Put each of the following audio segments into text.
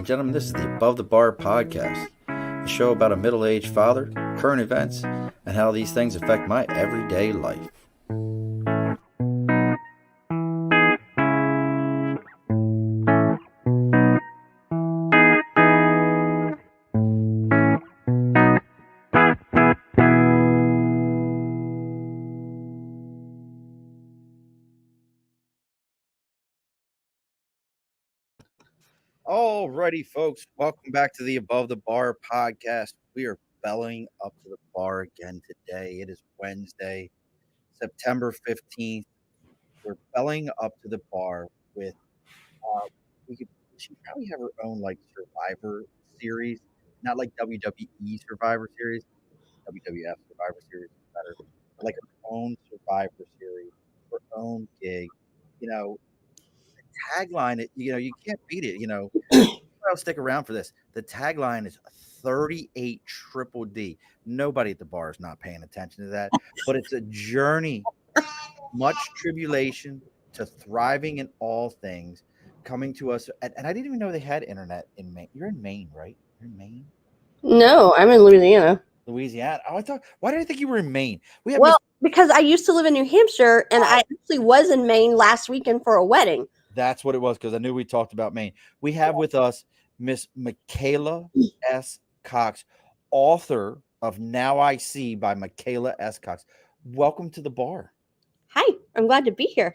and gentlemen, this is the Above the Bar podcast, a show about a middle-aged father, current events, and how these things affect my everyday life. Alrighty, folks, welcome back to the Above the Bar podcast. We are bellying up to the bar again today. It is Wednesday, September 15th. We're bellying up to the bar with, she probably have her own like Survivor series, not like WWE Survivor series, WWF Survivor series is better, but like her own Survivor series, her own gig. You know, tagline, you can't beat it, I'll stick around for this. The tagline is 38 triple D. Nobody at the bar is not paying attention to that, but it's a journey, much tribulation to thriving in all things, coming to us. And I didn't even know they had internet in Maine. You're in Maine, right? You're in Maine? No, I'm in Louisiana. Louisiana. Oh, why did I think you were in Maine? Because I used to live in New Hampshire, and I actually was in Maine last weekend for a wedding. That's what it was, because I knew we talked about Maine. We have with us Miss Michaela S. Cox, author of Now I See by Michaela S. Cox. Welcome to the bar. Hi, I'm glad to be here.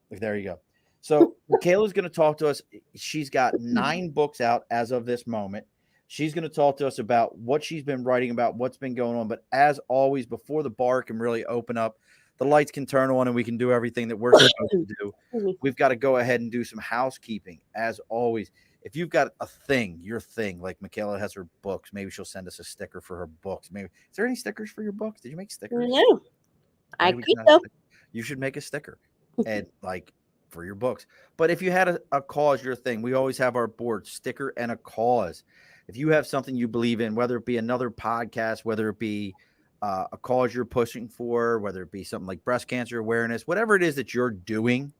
There you go. So Michaela's going to talk to us. She's got 9 books out as of this moment. She's going to talk to us about what she's been writing about, what's been going on. But as always, before the bar can really open up, the lights can turn on and we can do everything that we're supposed to do. We've got to go ahead and do some housekeeping. As always, if you've got your thing, like Michaela has her books, maybe she'll send us a sticker for her books. Maybe. Is there any stickers for your books? Did you make stickers? No. I could though. You should make a sticker and for your books. But if you had a cause, your thing, we always have our board, sticker and a cause. If you have something you believe in, whether it be another podcast, whether it be a cause you're pushing for, whether it be something like breast cancer awareness, whatever it is that you're doing,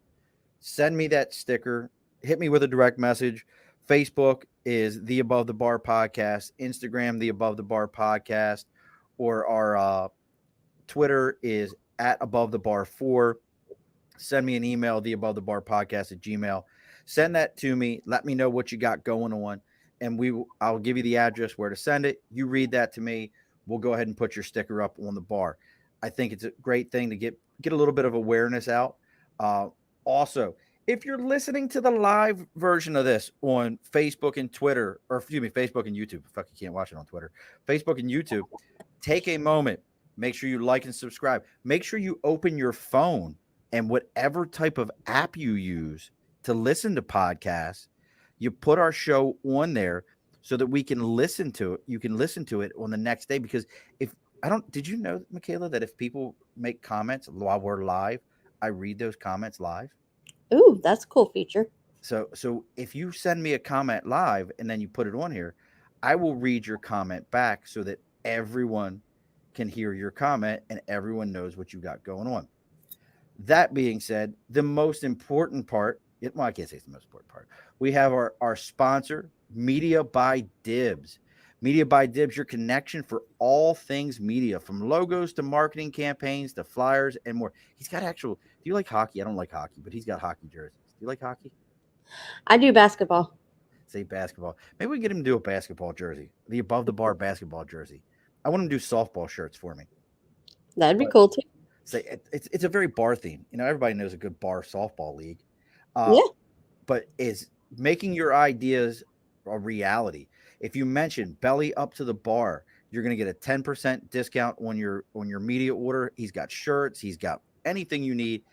send me that sticker. Hit me with a direct message. Facebook is the Above the Bar podcast, Instagram, the Above the Bar podcast, or our Twitter is at Above the Bar 4. Send me an email, the Above the Bar podcast at Gmail. Send that to me. Let me know what you got going on. And I'll give you the address where to send it. You read that to me. We'll go ahead and put your sticker up on the bar. I think it's a great thing to get a little bit of awareness out. Also, if you're listening to the live version of this on Facebook and Twitter, or excuse me, Facebook and YouTube, fuck, you can't watch it on Twitter, Facebook and YouTube, take a moment. Make sure you like and subscribe. Make sure you open your phone and whatever type of app you use to listen to podcasts, you put our show on there so that we can listen to it. You can listen to it on the next day, because did you know, Michaela, that if people make comments while we're live, I read those comments live? Ooh, that's a cool feature. So if you send me a comment live and then you put it on here, I will read your comment back so that everyone can hear your comment and everyone knows what you got going on. That being said, the most important part, I can't say it's the most important part. We have our sponsor, Media by Dibs. Media by Dibs, your connection for all things media, from logos to marketing campaigns to flyers and more. He's got do you like hockey? I don't like hockey, but he's got hockey jerseys. Do you like hockey? I do basketball. Say basketball. Maybe we can get him to do a basketball jersey, the Above the Bar basketball jersey. I want him to do softball shirts for me. That'd be cool too. Say it's a very bar theme. Everybody knows a good bar softball league. Yeah. But is making your ideas a reality. If you mention Belly Up to the Bar, you're going to get a 10% discount on your media order. He's got shirts, he's got anything you need,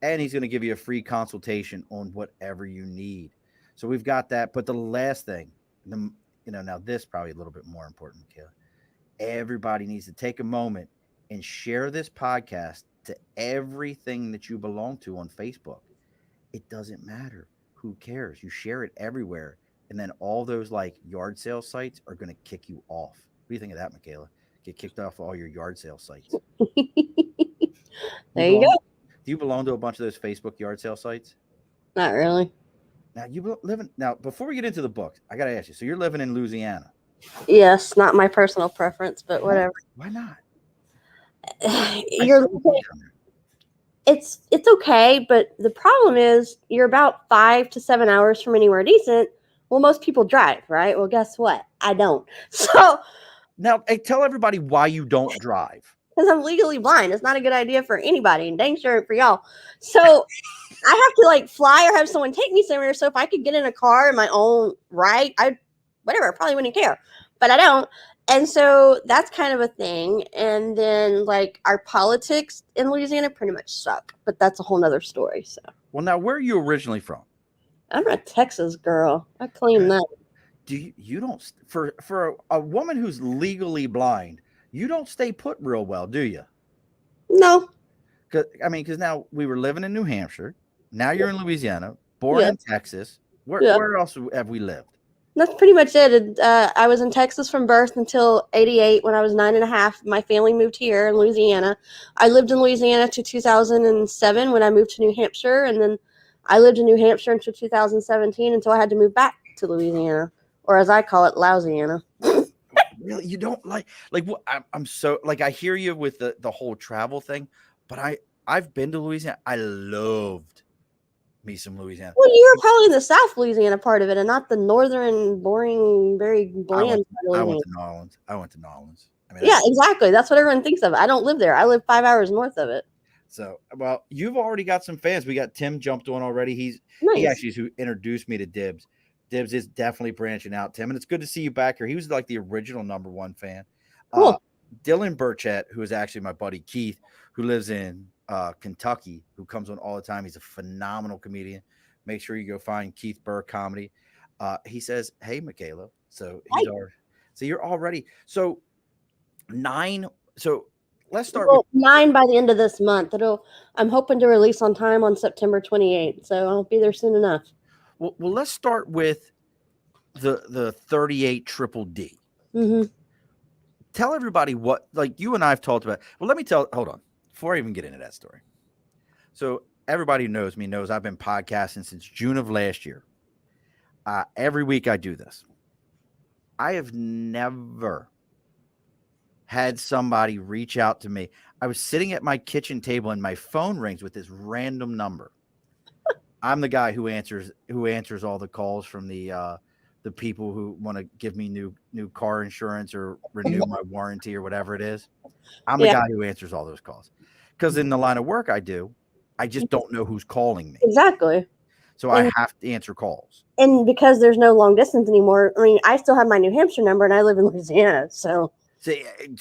and he's going to give you a free consultation on whatever you need. So we've got that. But the last thing, now this is probably a little bit more important, Michaela. Everybody needs to take a moment and share this podcast to everything that you belong to on Facebook. It doesn't matter. Who cares? You share it everywhere. And then all those yard sale sites are going to kick you off. What do you think of that, Michaela? Get kicked off all your yard sale sites. There you go. Do you belong to a bunch of those Facebook yard sale sites? Not really. Now you live in now. Before we get into the books, I gotta ask you. So you're living in Louisiana? Yes, not my personal preference, but Why, whatever. why not? I You're still live down there. it's okay, but the problem is you're about 5 to 7 hours from anywhere decent. Well, most people drive, right? Well, guess what? I don't. So, Now, hey, tell everybody why you don't drive. because I'm legally blind, it's not a good idea for anybody, and dang sure for y'all. So, I have to like fly or have someone take me somewhere. So, if I could get in a car in my own right, whatever, probably wouldn't care, but I don't. And so that's kind of a thing. And then like our politics in Louisiana pretty much suck, but that's a whole nother story. So Well, now where are you originally from? I'm a Texas girl. I claim that. Do you don't for a woman who's legally blind, you don't stay put real well, do you? No. Because now we were living in New Hampshire. Now you're in Louisiana, born Yeah. in Texas. Yeah. Where else have we lived? That's pretty much it. I was in Texas from birth until '88 when I was 9.5. My family moved here in Louisiana. I lived in Louisiana to 2007 when I moved to New Hampshire. And then I lived in New Hampshire until 2017 until I had to move back to Louisiana, or as I call it, Louisiana. Really, you don't like what I'm so like I hear you with the whole travel thing, but I've been to Louisiana. I loved me some Louisiana. Well, you were probably in the South Louisiana part of it and not the northern, boring, very I bland part of went Louisiana. to New Orleans. I went to New Orleans. I mean, Yeah, exactly. That's what everyone thinks of. I don't live there. I live 5 hours north of it. So, well, you've already got some fans. We got Tim jumped on already. He Nice. actually is who introduced me to Dibs. Dibs is definitely branching out, Tim, and it's good to see you back here. He was like the original #1 fan. Cool. Dylan Burchett, who is actually my buddy Keith, who lives in Kentucky, who comes on all the time. He's a phenomenal comedian. Make sure you go find Keith Burr Comedy. He says, "Hey, Michaela." So so you're already so 9. So let's start with 9 by the end of this month. I'm hoping to release on time on September 28th, so I'll be there soon enough. Well, let's start with the 38 triple D. Mm-hmm. Tell everybody what, like you and I have talked about. Well, let me hold on, before I even get into that story. So everybody who knows me knows I've been podcasting since June of last year. Every week I do this. I have never had somebody reach out to me. I was sitting at my kitchen table and my phone rings with this random number. I'm the guy who answers all the calls from the people who want to give me new car insurance or renew my warranty or whatever it is. I'm the guy who answers all those calls, because in the line of work I do, I just don't know who's calling me. Exactly. So I have to answer calls. And because there's no long distance anymore, I mean, I still have my New Hampshire number and I live in Louisiana. So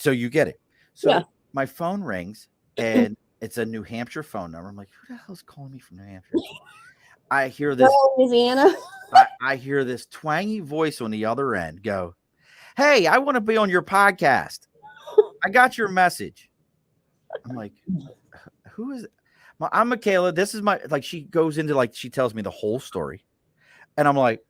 you get it. So my phone rings and it's a New Hampshire phone number. I'm like, who the hell is calling me from New Hampshire? I hear this Louisiana. I hear this twangy voice on the other end go, "Hey, I want to be on your podcast. I got your message." I'm like, who is it? I'm Michaela. This is my, like, she goes into, like, she tells me the whole story. And I'm like,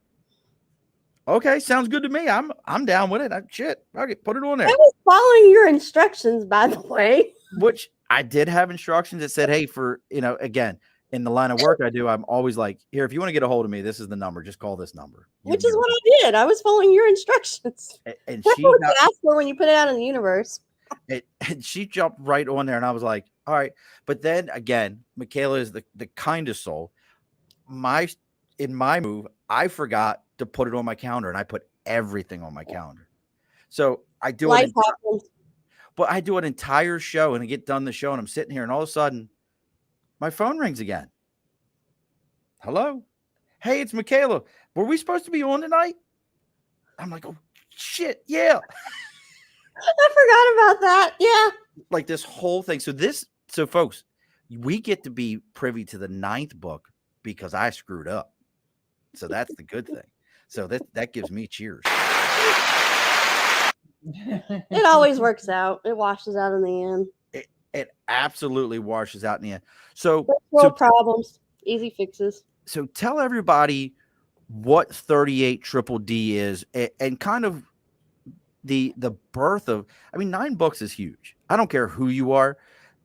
okay, sounds good to me. I'm down with it. Shit. Okay, put it on there. I was following your instructions, by the way. Which I did have instructions that said, hey, for, again, in the line of work I do, I'm always like, here, if you want to get a hold of me, this is the number. Just call this number. Which is what I did. I was following your instructions. And that's what you asked for when you put it out in the universe. And she jumped right on there, and I was like, all right. But then again, Michaela is the kindest soul. In my move, I forgot to put it on my calendar, and I put everything on my calendar. So I do it. But I do an entire show, and I get done the show, and I'm sitting here, and all of a sudden, my phone rings again. Hello? Hey, it's Michaela. Were we supposed to be on tonight? I'm like, oh, shit, yeah. I forgot about that. Yeah. Like this whole thing. So folks, we get to be privy to the 9th book because I screwed up. So that's the good thing. So that gives me cheers. It always works out. It washes out in the end. It absolutely washes out in the end. So problems, easy fixes. So tell everybody what 38 Triple D is, and kind of the birth of. I mean, 9 books is huge. I don't care who you are.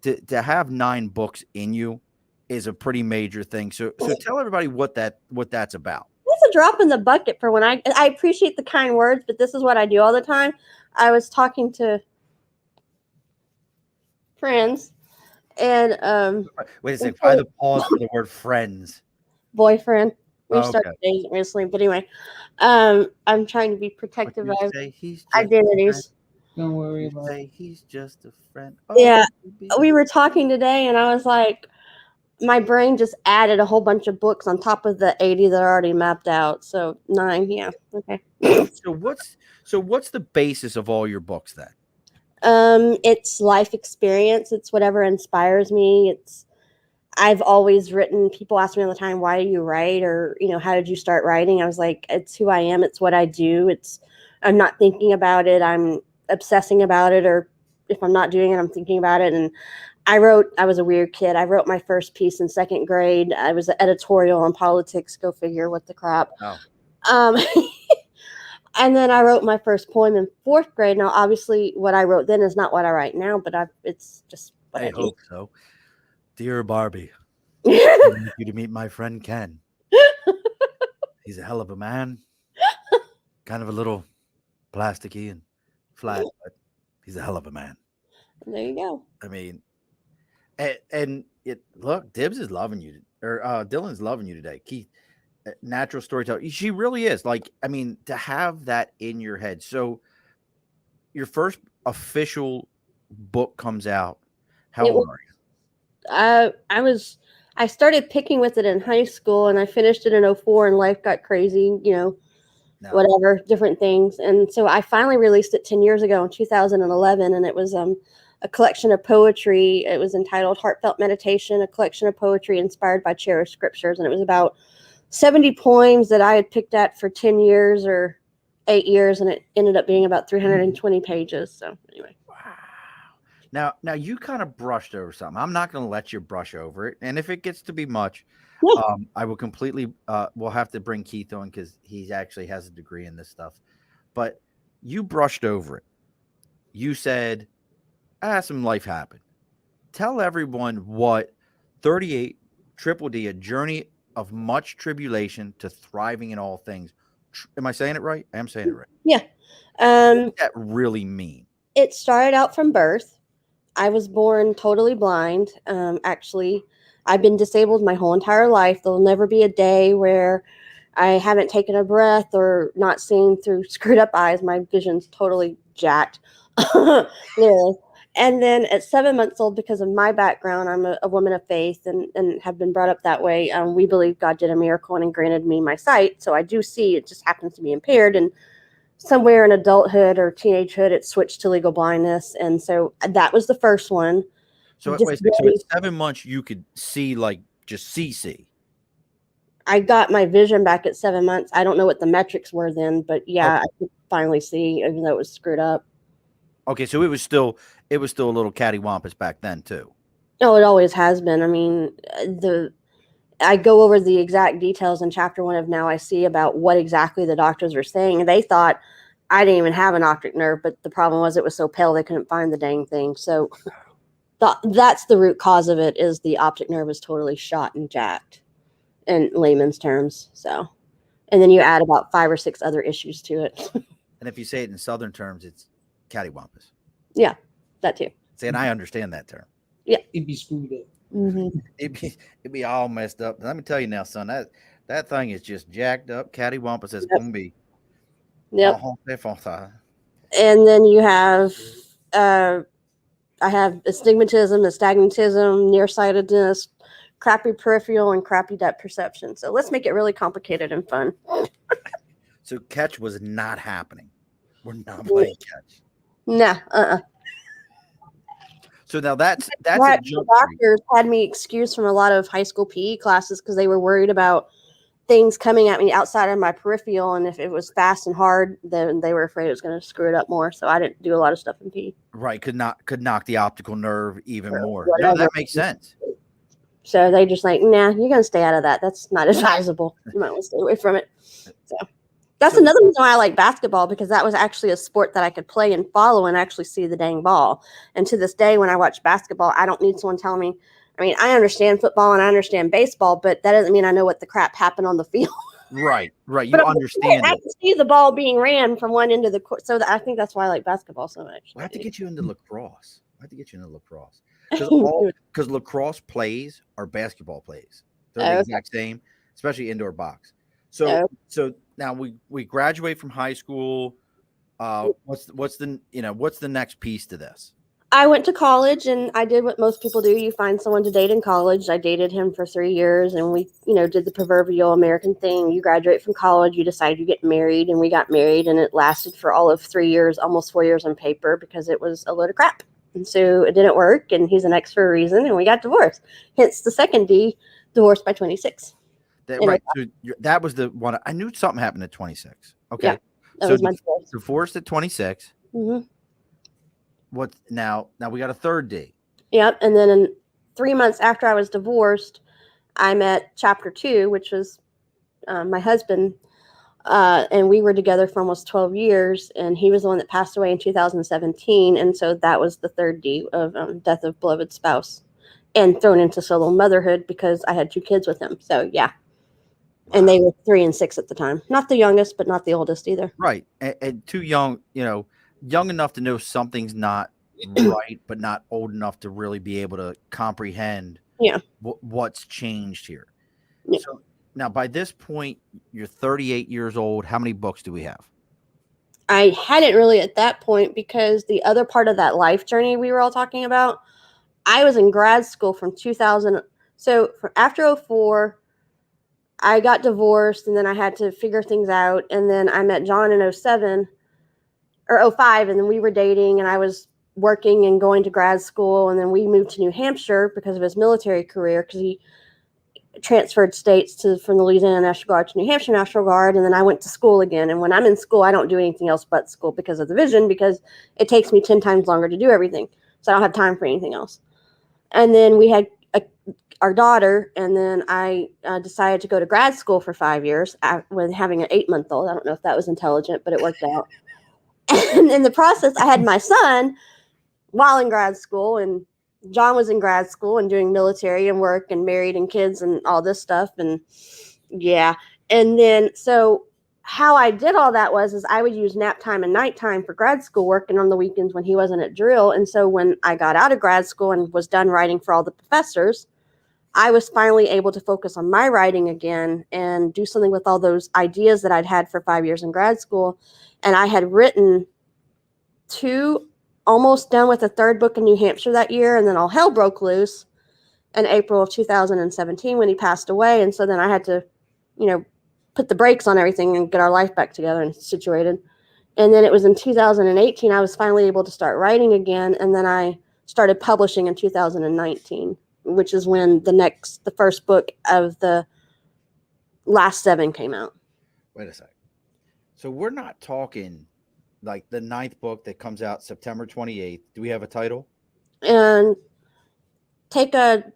To have 9 books in you is a pretty major thing. So tell everybody what that's about. drop in the bucket for when I appreciate the kind words, but this is what I do all the time. I was talking to friends and Wait a second. Why the pause for the word friends? boyfriend. We've Oh, started okay. dating recently, but anyway, I'm trying to be protective What you of say? He's just a friend. identities. Don't worry You about it. say he's just a friend. Yeah, baby. we were talking today, and I was like, my brain just added a whole bunch of books on top of the 80 that are already mapped out. So 9, yeah, okay. So what's the basis of all your books then? It's life experience. It's whatever inspires me. I've always written. People ask me all the time, why do you write? Or, how did you start writing? I was like, it's who I am. It's what I do. I'm not thinking about it. I'm obsessing about it. Or if I'm not doing it, I'm thinking about it. And I was a weird kid. I wrote my first piece in 2nd grade. I was an editorial on politics. Go figure, what the crap. Oh. And then I wrote my first poem in 4th grade. Now, obviously, what I wrote then is not what I write now, but it's just what I I do. hope so. Dear Barbie, I need you to meet my friend Ken. He's a hell of a man. Kind of a little plasticky and flat, but he's a hell of a man. There you go. I mean, look, Dibs is loving you, or Dylan's loving you today. Keith, natural storyteller. She really is. Like, I mean, to have that in your head. So, your first official book comes out. How old are you? I started picking with it in high school, and I finished it in 2004, and life got crazy, whatever, different things. And so I finally released it 10 years ago in 2011, and it was a collection of poetry. It was entitled Heartfelt Meditation, a collection of poetry inspired by cherished scriptures. And it was about 70 poems that I had picked at for 10 years or 8 years, and it ended up being about 320 pages. So anyway. Wow. Now you kind of brushed over something. I'm not going to let you brush over it. And if it gets to be much, I will completely, we'll have to bring Keith on because he actually has a degree in this stuff. But you brushed over it. You said, some life happened. Tell everyone what 38 Triple D, a journey of much tribulation to thriving in all things. Am I saying it right? I am saying it right. Yeah. What does that really mean? It started out from birth. I was born totally blind. Actually, I've been disabled my whole entire life. There'll never be a day where I haven't taken a breath or not seeing through screwed up eyes. My vision's totally jacked. Literally. And then at 7 months old, because of my background, I'm a woman of faith and have been brought up that way. We believe God did a miracle and granted me my sight. So I do see. It just happens to be impaired. And somewhere in adulthood or teenagehood, it switched to legal blindness. And so that was the first one. So wait, so at 7 months, you could see, like, just see. I got my vision back at 7 months. I don't know what the metrics were then, but yeah, okay. I could finally see, even though it was screwed up. Okay, so it was still a little cattywampus back then too. Oh, it always has been. I mean, I go over the exact details in chapter 1 of Now I See about what exactly the doctors were saying. And they thought I didn't even have an optic nerve, but the problem was it was so pale they couldn't find the dang thing. So that's the root cause of it, is the optic nerve is totally shot and jacked in layman's terms. So, and then you add about 5 or 6 other issues to it. And if you say it in Southern terms, it's cattywampus. Yeah, that too. See, and I understand that term. Yeah, It'd be screwed up. Mm-hmm. It'd be all messed up. Let me tell you now, son, that thing is just jacked up. Cattywampus is gonna be. Yep. And then you have, I have astigmatism, nystagmatism, nearsightedness, crappy peripheral, and crappy depth perception. So let's make it really complicated and fun. So catch was not happening. We're not playing catch. Nah. So now that's a jump. Doctors had me excused from a lot of high school PE classes because they were worried about things coming at me outside of my peripheral, and if it was fast and hard, then they were afraid it was going to screw it up more. So I didn't do a lot of stuff in PE. Right, could knock the optical nerve even more. No, that makes sense. So they just like, nah, you're going to stay out of that. That's not advisable. You might want to stay away from it. So that's another reason why I like basketball, because that was actually a sport that I could play and follow and actually see the dang ball. And to this day, when I watch basketball, I don't need someone telling me. I mean, I understand football and I understand baseball, but that doesn't mean I know what the crap happened on the field. Right. You But understand I it. can see the ball being ran from one end of the court. So I think that's why I like basketball so much. I have to get you into lacrosse. Because lacrosse plays are basketball plays. They're the Oh, exact same, especially indoor box. So oh. now we graduate from high school. What's the next piece to this? I went to college and I did what most people do. You find someone to date in college. I dated him for 3 years and we, did the proverbial American thing. You graduate from college, you decide you get married, and we got married, and it lasted for all of 3 years, almost 4 years on paper, because it was a load of crap. And so it didn't work, and he's an ex for a reason, and we got divorced. Hence the second D, divorced by 26. Right. So that was the one. I knew something happened at 26. Okay. Yeah, that So was my divorce. divorced at 26. Mm-hmm. What now we got a third D. Yep. And then 3 months after I was divorced, I met Chapter 2, which was my husband. And we were together for almost 12 years. And he was the one that passed away in 2017. And so that was the third D of death of beloved spouse, and thrown into solo motherhood because I had 2 kids with him. So, yeah. Wow. And they were 3 and 6 at the time. Not the youngest, but not the oldest either. Right. And too young, young enough to know something's not right, but not old enough to really be able to comprehend what's changed here. Yeah. So now by this point, you're 38 years old. How many books do we have? I hadn't really at that point, because the other part of that life journey we were all talking about, I was in grad school from 2000. So after 2004, I got divorced, and then I had to figure things out. And then I met John in 2007 or 2005, and then we were dating, and I was working and going to grad school. And then we moved to New Hampshire because of his military career, because he transferred states from the Louisiana National Guard to New Hampshire National Guard. And then I went to school again. And when I'm in school, I don't do anything else but school because of the vision, because it takes me 10 times longer to do everything. So I don't have time for anything else. And then we had our daughter, and then I decided to go to grad school for 5 years with having an 8-month-old. I don't know if that was intelligent, but it worked out. And in the process, I had my son while in grad school, and John was in grad school and doing military and work and married and kids and all this stuff. And yeah. And then, so how I did all that is I would use nap time and nighttime for grad school work, and on the weekends when he wasn't at drill. And so when I got out of grad school and was done writing for all the professors, I was finally able to focus on my writing again and do something with all those ideas that I'd had for 5 years in grad school. And I had written 2, almost done with a 3rd book in New Hampshire that year. And then all hell broke loose in April of 2017 when he passed away. And so then I had to, put the brakes on everything and get our life back together and situated. And then it was in 2018, I was finally able to start writing again. And then I started publishing in 2019, which is when the first book of the last 7 came out. Wait a second. So we're not talking like the 9th book that comes out September 28th. Do we have a title? And take a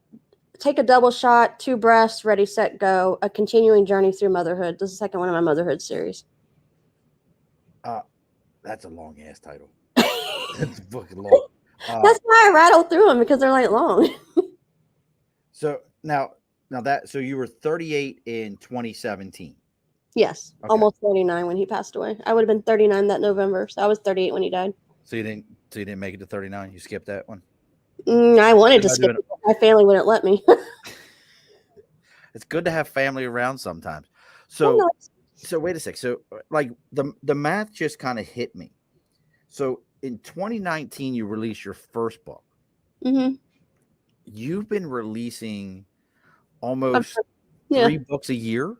double shot, 2 breaths, ready, set, go. A continuing journey through motherhood. This is the second one of my motherhood series. That's a long ass title. That's fucking long. That's why I rattle through them, because they're like long. So now so you were 38 in 2017. Yes, okay. Almost 39 when he passed away. I would have been 39 that November, so I was 38 when he died. So you didn't make it to 39. You skipped that one. I wanted to skip it, but my family wouldn't let me. It's good to have family around sometimes. So wait a sec. So like the math just kind of hit me. So in 2019, you released your first book. Mm-hmm. You've been releasing almost 3 books a year.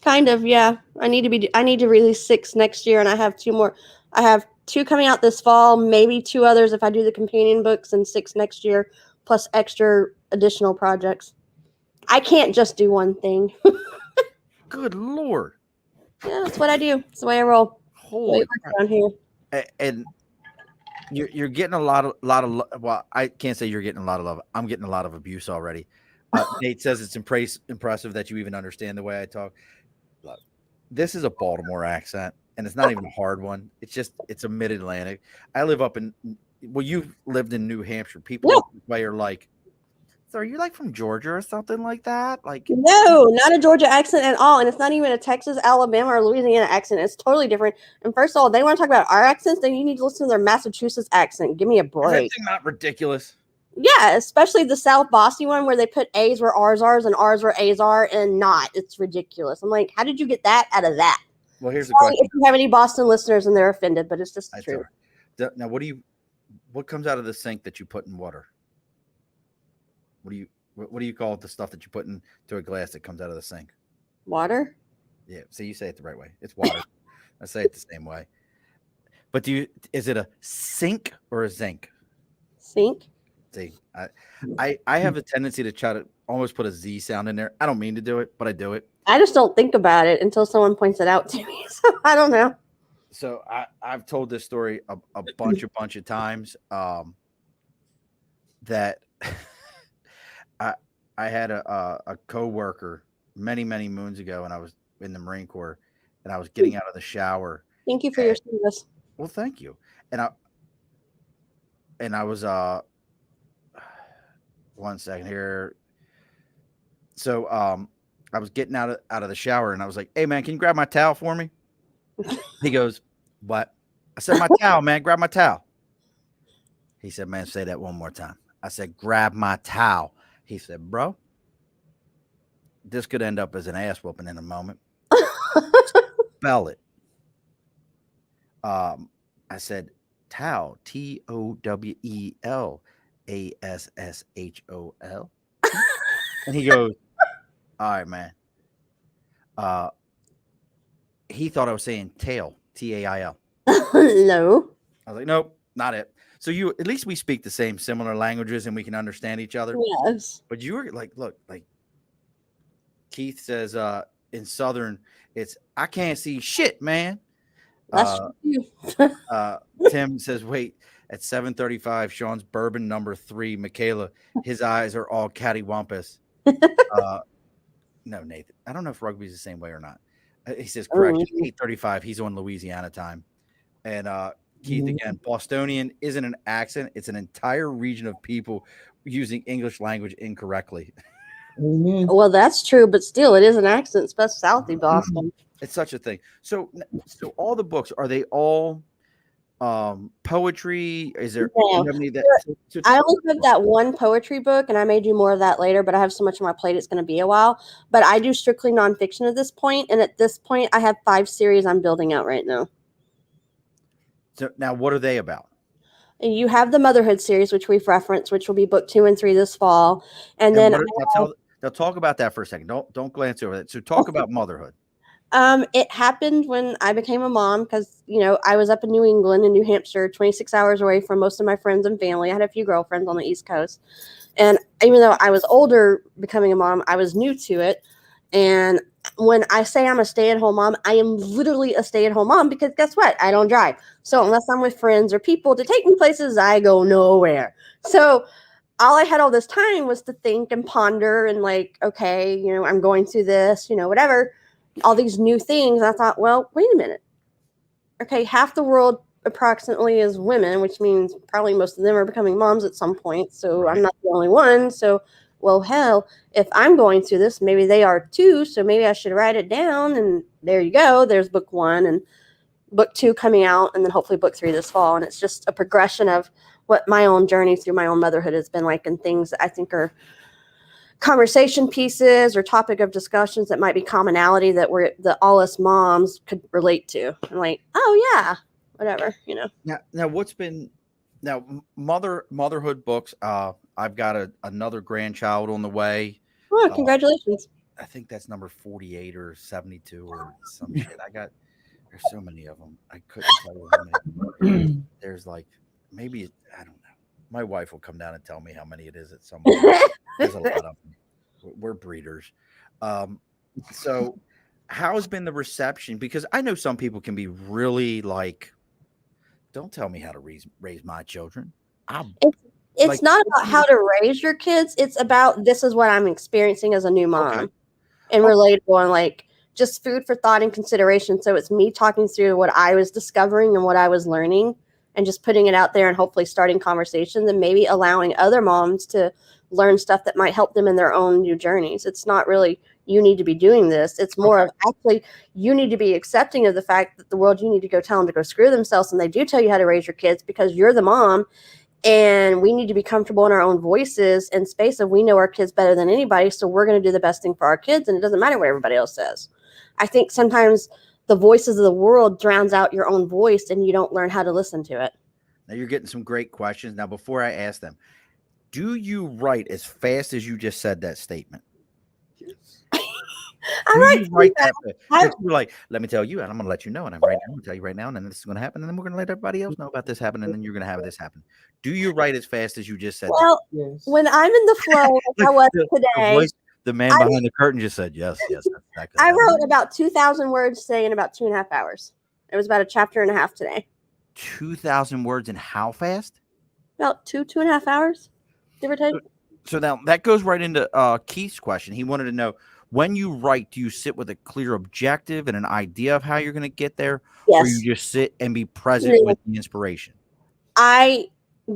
Kind of, yeah. I need to release 6 next year, and I have 2 more. I have 2 coming out this fall, maybe 2 others if I do the companion books, and 6 next year, plus extra additional projects. I can't just do one thing. Good Lord. Yeah, that's what I do. It's the way I roll. Holy crap. Down here. And you're getting a lot of well, I can't say you're getting a lot of love. I'm getting a lot of abuse already. Nate says it's impressive that you even understand the way I talk. Look, this is a Baltimore accent, and it's not even a hard one. It's a mid-Atlantic. I live up in, well, you've lived in New Hampshire. People way are like, So are you like from Georgia or something like that? Like, No, not a Georgia accent at all. And it's not even a Texas, Alabama, or Louisiana accent. It's totally different. And first of all, they want to talk about our accents, then you need to listen to their Massachusetts accent. Give me a is that break. thing not ridiculous? Yeah, especially the South Boston one where they put A's where R's are and R's where A's are and not. It's ridiculous. I'm like, how did you get that out of that? Well, here's the Sorry question. if you have any Boston listeners and they're offended, but it's just the That's all truth. right. Now, what comes out of the sink that you put in water? What do you call the stuff that you put into a glass that comes out of the sink? Water? Yeah, see, you say it the right way. It's water. I say it the same way. But is it a sink or a zinc? Sink? See, I have a tendency to try to almost put a Z sound in there. I don't mean to do it, but I do it. I just don't think about it until someone points it out to me. So I don't know. So I've told this story a bunch of times. That I had a coworker many moons ago, and I was in the Marine Corps, and I was getting out of the shower. Thank you for your service. Well, thank you. And I was 1 second here. So I was getting out of the shower, and I was like, "Hey man, can you grab my towel for me?" He goes, "What?" I said, "My towel, man. Grab my towel." He said, "Man, say that one more time." I said, "Grab my towel." He said, "Bro, this could end up as an ass whooping in a moment. Spell it." I said, "Towel, TOWELASSHOL." And he goes, "All right, man." He thought I was saying tail, TAIL. No. I was like, "Nope, not it." So at least we speak the same similar languages and we can understand each other. Yes. But you were like, look, like Keith says in Southern, it's "I can't see shit, man." That's true. Tim says, "Wait, at 7:35, Sean's bourbon number 3, Michaela, his eyes are all cattywampus." No, Nathan. I don't know if rugby's the same way or not. He says, "Correction, 8:35. He's on Louisiana time." And Keith again, Bostonian isn't an accent; it's an entire region of people using English language incorrectly. Well, that's true, but still, it is an accent, especially Southie Boston. It's such a thing. So all the books, are they all poetry? Is there Yeah. any that? I only have that one poetry book, and I may do more of that later, but I have so much on my plate, it's going to be a while. But I do strictly nonfiction at this point, and at this point, I have 5 series I'm building out right now. So now, what are they about? And you have the Motherhood series, which we've referenced, which will be book 2 and 3 this fall, and then now talk about that for a second. Don't glance over that. So talk about motherhood. It happened when I became a mom because, I was up in New England and New Hampshire, 26 hours away from most of my friends and family. I had a few girlfriends on the East Coast. And even though I was older becoming a mom, I was new to it. And when I say I'm a stay-at-home mom, I am literally a stay-at-home mom because guess what? I don't drive. So unless I'm with friends or people to take me places, I go nowhere. So all I had all this time was to think and ponder and like, okay, I'm going through this, whatever. All these new things. I thought, well, wait a minute. Okay, half the world approximately is women, which means probably most of them are becoming moms at some point. So right. I'm not the only one. So, well, hell, if I'm going through this, maybe they are too. So maybe I should write it down. And there you go. There's book 1 and book 2 coming out, and then hopefully book 3 this fall. And it's just a progression of what my own journey through my own motherhood has been like, and things that I think are conversation pieces or topic of discussions that might be commonality that all us moms could relate to. I'm like, oh yeah, whatever, Now what's been motherhood books? I've got another grandchild on the way. Oh, congratulations. I think that's number 48 or 72 or some shit. There's so many of them. I couldn't tell you how many. There's like, maybe, I don't know. My wife will come down and tell me how many it is at some point. There's a lot of them. We're breeders. So how's been the reception? Because I know some people can be really like, don't tell me how to raise my children. It's not about how to raise your kids. It's about, this is what I'm experiencing as a new mom, and relatable, and like just food for thought and consideration. So it's me talking through what I was discovering and what I was learning, and just putting it out there and hopefully starting conversations and maybe allowing other moms to learn stuff that might help them in their own new journeys. It's not really you need to be doing this. It's more of actually you need to be accepting of the fact that the world, you need to go tell them to go screw themselves, and they do tell you how to raise your kids because you're the mom. And we need to be comfortable in our own voices and space of we know our kids better than anybody, so we're going to do the best thing for our kids, and it doesn't matter what everybody else says. I think sometimes the voices of the world drowns out your own voice, and you don't learn how to listen to it. Now you're getting some great questions. Now, before I ask them, do you write as fast as you just said that statement? I write that. You're like, let me tell you, and I'm going to let you know, and I'm going to tell you right now, and then this is going to happen, and then we're going to let everybody else know about this happen, and then you're going to have this happen. Do you write as fast as you just said? Well, when I'm in the flow, like I was today, the man behind the curtain just said, yes. I wrote about 2,000 words today in about 2.5 hours. It was about a chapter and a half today. 2,000 words in how fast? About 2.5 hours, give or take. So now that goes right into Keith's question. He wanted to know, when you write, do you sit with a clear objective and an idea of how you're going to get there? Yes. Or you just sit and be present with the inspiration? I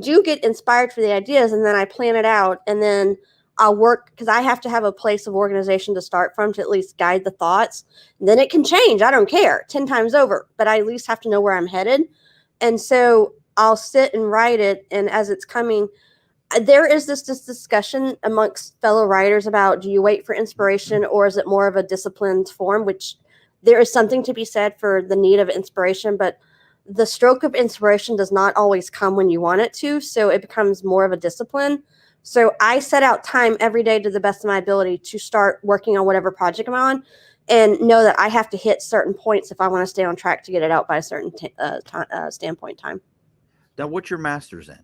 do get inspired for the ideas, and then I plan it out, and then I'll work because I have to have a place of organization to start from to at least guide the thoughts. And then it can change. I don't care 10 times over, but I at least have to know where I'm headed. And so I'll sit and write it. And as it's coming, there is this discussion amongst fellow writers about, do you wait for inspiration or is it more of a disciplined form, which there is something to be said for the need of inspiration, but the stroke of inspiration does not always come when you want it to. So it becomes more of a discipline. So I set out time every day to the best of my ability to start working on whatever project I'm on, and know that I have to hit certain points if I want to stay on track to get it out by a certain standpoint time. Now, what's your master's in?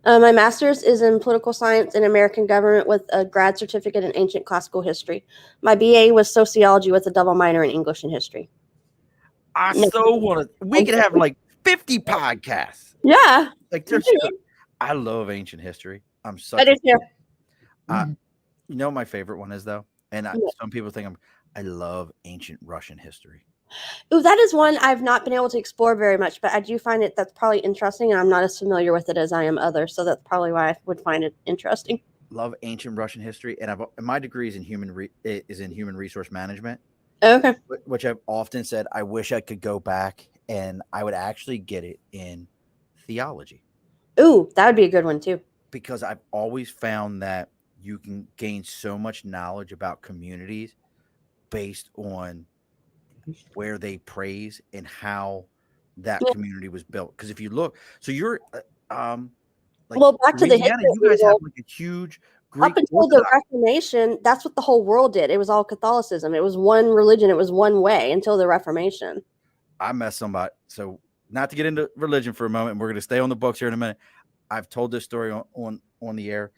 My master's is in political science and American government with a grad certificate in ancient classical history. My BA was sociology with a double minor in English and history. So want to. We could have like 50 podcasts. Yeah, like there's. I love ancient history. I'm such. I do too. You know, my favorite one is though, and some people think I love ancient Russian history. Oh, that is one I've not been able to explore very much, but I do find that's probably interesting, and I'm not as familiar with it as I am others, so that's probably why I would find it interesting. Love ancient Russian history, and my degree is in human resource management. Okay. Which I've often said I wish I could go back and I would actually get it in theology. Ooh, that would be a good one too. Because I've always found that you can gain so much knowledge about communities based on where they praise and how that community was built. Because if you look, so you're back to the history. You guys have like a huge Greek up until the Reformation, that's what the whole world did. It was all Catholicism. It was one religion. It was one way until the Reformation. I met somebody. So not to get into religion for a moment, and we're going to stay on the books here in a minute. I've told this story on the air.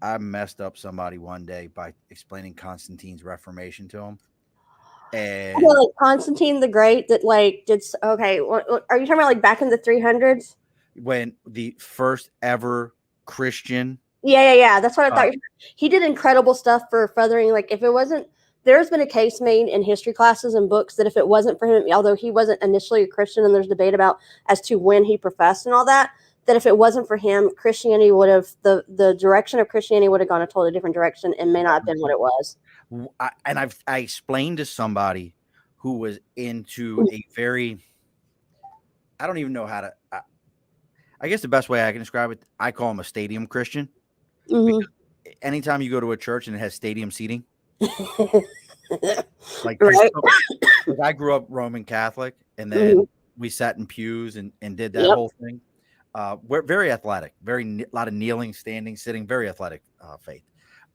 I messed up somebody one day by explaining Constantine's Reformation to him. And like Constantine the Great that did okay. Are you talking about like back in the 300s? When the first ever Christian. Yeah. That's what I thought. He did incredible stuff for furthering. Like if it wasn't, there's been a case made in history classes and books that if it wasn't for him, although he wasn't initially a Christian, and there's debate about as to when he professed and all that, that if it wasn't for him, Christianity would have, the direction of Christianity would have gone a totally different direction and may not have been what it was. I explained to somebody who was into a very, I don't even know how to, I guess the best way I can describe it, I call him a stadium Christian. Mm-hmm. Anytime you go to a church and it has stadium seating, like right. I grew up Roman Catholic, and then we sat in pews and did that whole thing. We're very athletic, a lot of kneeling, standing, sitting, very athletic faith.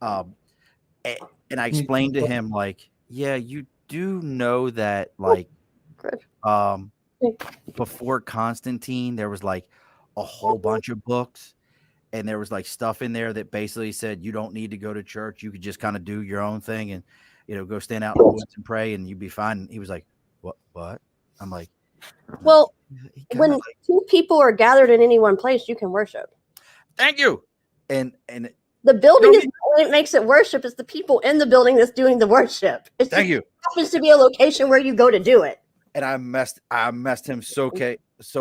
And I explained to him, like, yeah, you do know that, like, before Constantine, there was like a whole bunch of books, and there was like stuff in there that basically said you don't need to go to church. You could just kind of do your own thing and, go stand out in the woods and pray, and you'd be fine. And he was like, what? I'm like, well, when two people are gathered in any one place, you can worship. Thank you. And the building is what makes it worship. It's the people in the building that's doing the worship. It happens to be a location where you go to do it. And I messed him so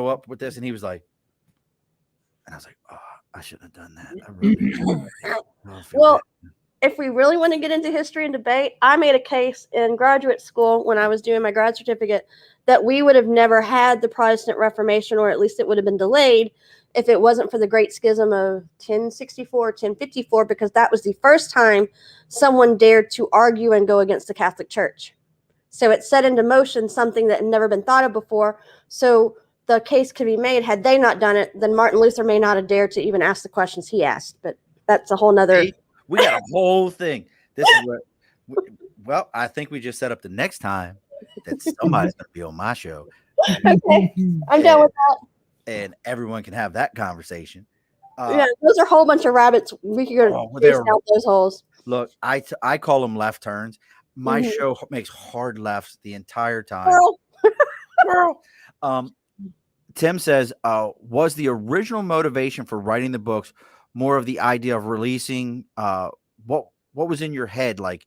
up with this, and he was like, and I was like, oh, I shouldn't have done that. I really I feel Well, bad. if we really want to get into history and debate, I made a case in graduate school when I was doing my grad certificate that we would have never had the Protestant Reformation, or at least it would have been delayed, if it wasn't for the Great Schism of 1064, 1054, because that was the first time someone dared to argue and go against the Catholic Church. So it set into motion something that had never been thought of before. So the case could be made, had they not done it, then Martin Luther may not have dared to even ask the questions he asked. But that's a whole nother. We got a whole thing. This is what. Well, I think we just set up the next time that somebody's going to be on my show. Okay, I'm down with that. And everyone can have that conversation. Yeah, those are a whole bunch of rabbits. We could go out those holes. Look, I call them left turns. My show makes hard lefts the entire time. Girl. Tim says, was the original motivation for writing the books more of the idea of releasing? What was in your head? Like,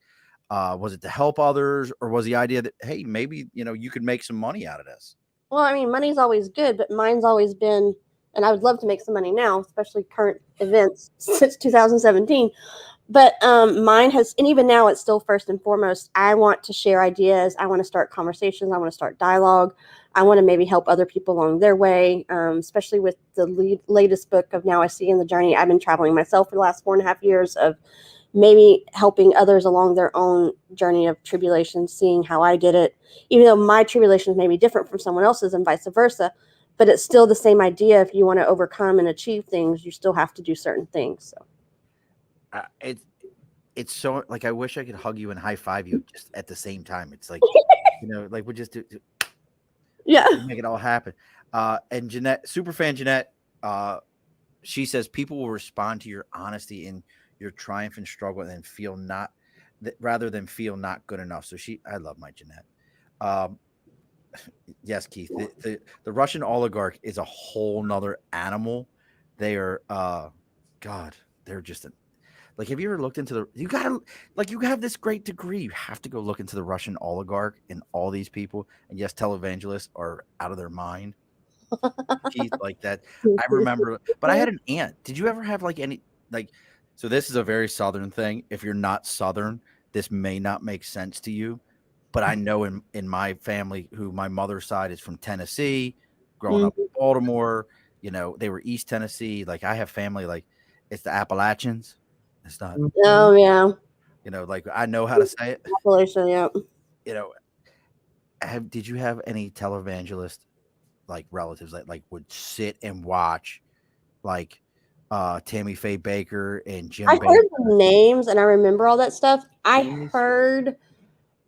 was it to help others, or was the idea that, hey, maybe, you could make some money out of this? Well, I mean, money's always good, but mine's always been, and I would love to make some money now, especially current events since 2017. But mine has, and even now it's still first and foremost, I want to share ideas. I want to start conversations. I want to start dialogue. I want to maybe help other people along their way, especially with the latest book of Now I See in the Journey. I've been traveling myself for the last 4.5 years of maybe helping others along their own journey of tribulation, seeing how I did it, even though my tribulations may be different from someone else's and vice versa. But it's still the same idea. If you want to overcome and achieve things, you still have to do certain things. So. It's so, like, I wish I could hug you and high five you just at the same time. It's like, like we just do, make it all happen. And Jeanette, superfan Jeanette, she says people will respond to your honesty and your triumph and struggle, and then rather than feel not good enough. So I love my Jeanette. Yes, Keith, the Russian oligarch is a whole nother animal. They are, God, they're just like, have you ever looked into you have this great degree. You have to go look into the Russian oligarch and all these people. And yes, televangelists are out of their mind. Keith, like that. I remember, but I had an aunt. Did you ever have so this is a very Southern thing. If you're not Southern, this may not make sense to you. But I know in my family, who my mother's side is from Tennessee, growing up in Baltimore, they were East Tennessee. Like, I have family, like, it's the Appalachians. It's not. Oh, yeah. Like, I know how to say it. Appalachian, yeah. Did you have any televangelist, like, relatives that, like, would sit and watch, like, Tammy Faye Baker and Jim Baker? Heard the names and I remember all that stuff. I heard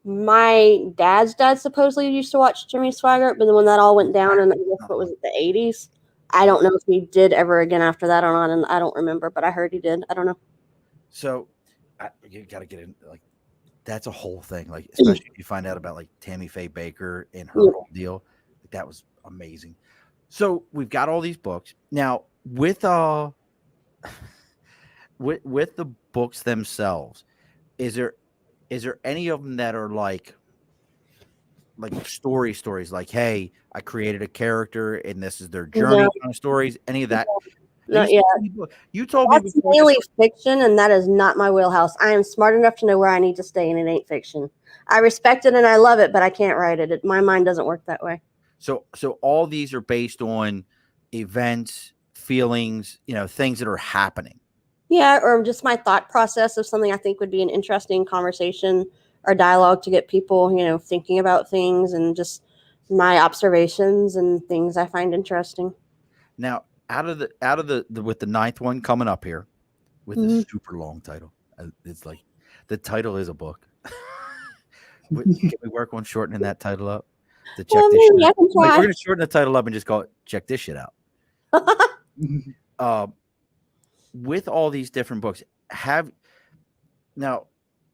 my dad's dad supposedly used to watch Jimmy Swaggart, but then when that all went down in, I guess, what was it, the 80s? I don't know if he did ever again after that or not, and I don't remember, but I heard he did. I don't know. So you got to get in, like, that's a whole thing. Like, especially if you find out about, like, Tammy Faye Baker and her whole deal. Like, that was amazing. So we've got all these books now with the books themselves. Is there any of them that are like stories, like, hey, I created a character and this is their journey on stories? Any of that? Not yet. You told me that's mainly fiction, and that is not my wheelhouse. I am smart enough to know where I need to stay, and it ain't fiction. I respect it and I love it, but I can't write it. My mind doesn't work that way. So all these are based on events, feelings, things that are happening. Yeah, or just my thought process of something I think would be an interesting conversation or dialogue to get people, thinking about things, and just my observations and things I find interesting. Now, out of the with the 9th one coming up here, with a super long title, it's like the title is a book. Can we work on shortening that title up? To check this shit out? Like, we're gonna shorten the title up and just call it "Check This Shit Out." With all these different books, now,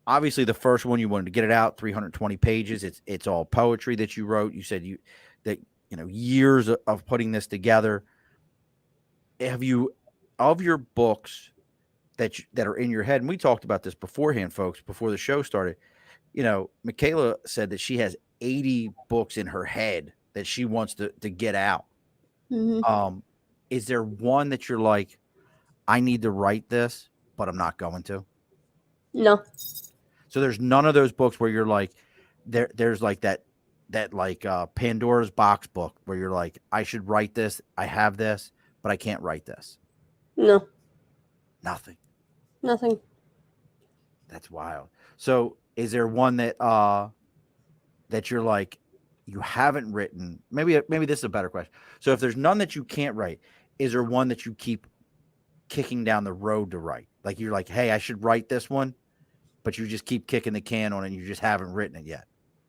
obviously the first one you wanted to get it out, 320 pages. It's all poetry that you wrote. You said years of putting this together. Have you, of your books that are in your head, and we talked about this beforehand, folks, before the show started, Michaela said that she has 80 books in her head that she wants to get out. Mm-hmm. Is there one that you're like, I need to write this, but I'm not going to? No. So there's none of those books where you're like, there's like that like Pandora's box book where you're like, I should write this. I have this, but I can't write this. No. Nothing. Nothing. That's wild. So is there one that that you're like, you haven't written? Maybe this is a better question. So if there's none that you can't write, is there one that you keep kicking down the road to write? Like you're like, hey, I should write this one, but you just keep kicking the can on it and you just haven't written it yet.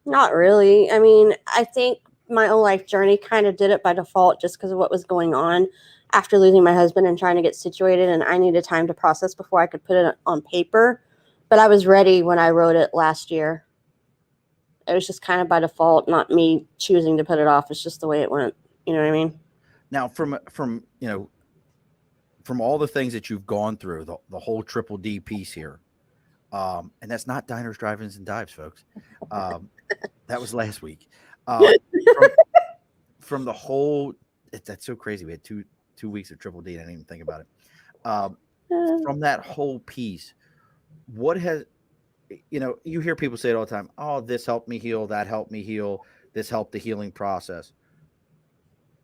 Not really. I mean, I think my own life journey kind of did it by default just because of what was going on after losing my husband and trying to get situated. And I needed time to process before I could put it on paper. But I was ready when I wrote it last year. It was just kind of by default, not me choosing to put it off. It's just the way it went. You know what I mean? Now, from from all the things that you've gone through, the whole triple D piece here, and that's not diners, drive-ins, and dives, folks. That was last week. From the whole, that's so crazy. We had two weeks of triple D. And I didn't even think about it. From that whole piece, what has, you hear people say it all the time. Oh, this helped me heal. That helped me heal. This helped the healing process.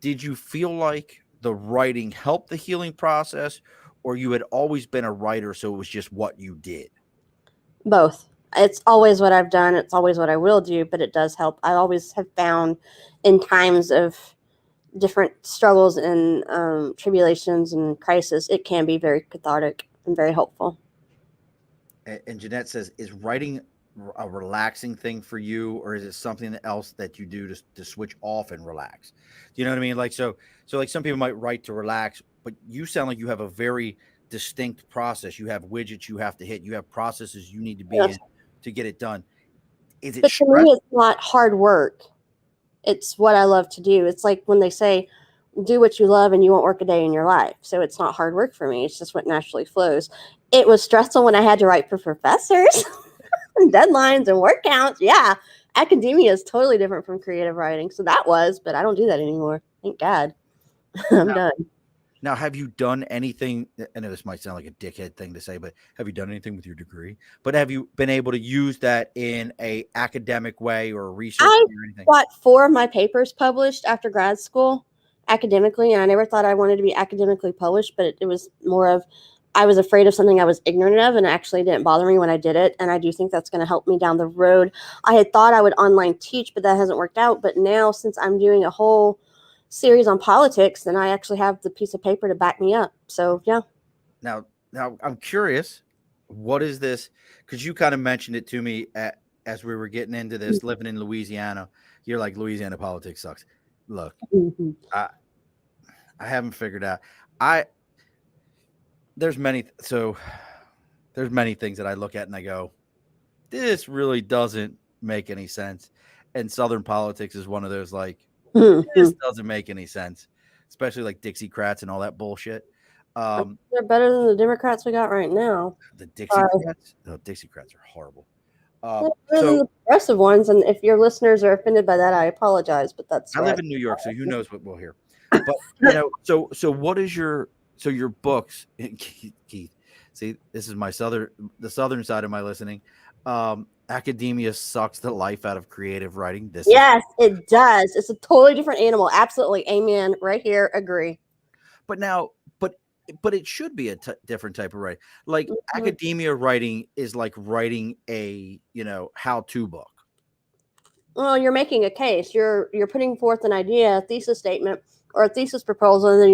Did you feel like the writing helped the healing process, or you had always been a writer, so it was just what you did? Both. It's always what I've done. It's always what I will do, but it does help. I always have found in times of different struggles and tribulations and crisis, it can be very cathartic and very helpful. And Jeanette says, is writing a relaxing thing for you, or is it something else that you do to switch off and relax? Do you know what I mean? Like, so like some people might write to relax, but you sound like you have a very distinct process. You have widgets you have to hit. You have processes you need to be in to get it done. Is it But to me, it's not hard work. It's what I love to do. It's like when they say, do what you love and you won't work a day in your life. So it's not hard work for me. It's just what naturally flows. It was stressful when I had to write for professors and deadlines and work counts. Yeah. Academia is totally different from creative writing. So that was, but I don't do that anymore. Thank God. I'm done. Now, have you done anything? I know this might sound like a dickhead thing to say, but have you done anything with your degree? But have you been able to use that in a academic way or research or anything? I got 4 of my papers published after grad school academically, and I never thought I wanted to be academically published, but it was more of I was afraid of something I was ignorant of, and it actually didn't bother me when I did it, and I do think that's going to help me down the road. I had thought I would online teach, but that hasn't worked out. But now, since I'm doing a whole series on politics, then I actually have the piece of paper to back me up. So, yeah. Now I'm curious, what is this? Because you kind of mentioned it to me as we were getting into this, living in Louisiana. You're like, Louisiana politics sucks. Look, I haven't figured out. There's many things that I look at and I go, this really doesn't make any sense. And Southern politics is one of those, like, this doesn't make any sense, especially like Dixiecrats and all that bullshit. They're better than the Democrats we got right now. The Dixiecrats? No, Dixiecrats are horrible. They're better than the progressive ones, and if your listeners are offended by that, I apologize, but that's I live in New York, so who knows what we'll hear. But so what is your books, Keith? See, this is the southern side of my listening. Academia sucks the life out of creative writing. Yes, it does. It's a totally different animal. Absolutely. Amen. Right here. Agree. But it should be a different type of writing. Like academia writing is like writing a, how-to book. Well, you're making a case. You're putting forth an idea, a thesis statement, or a thesis proposal, and then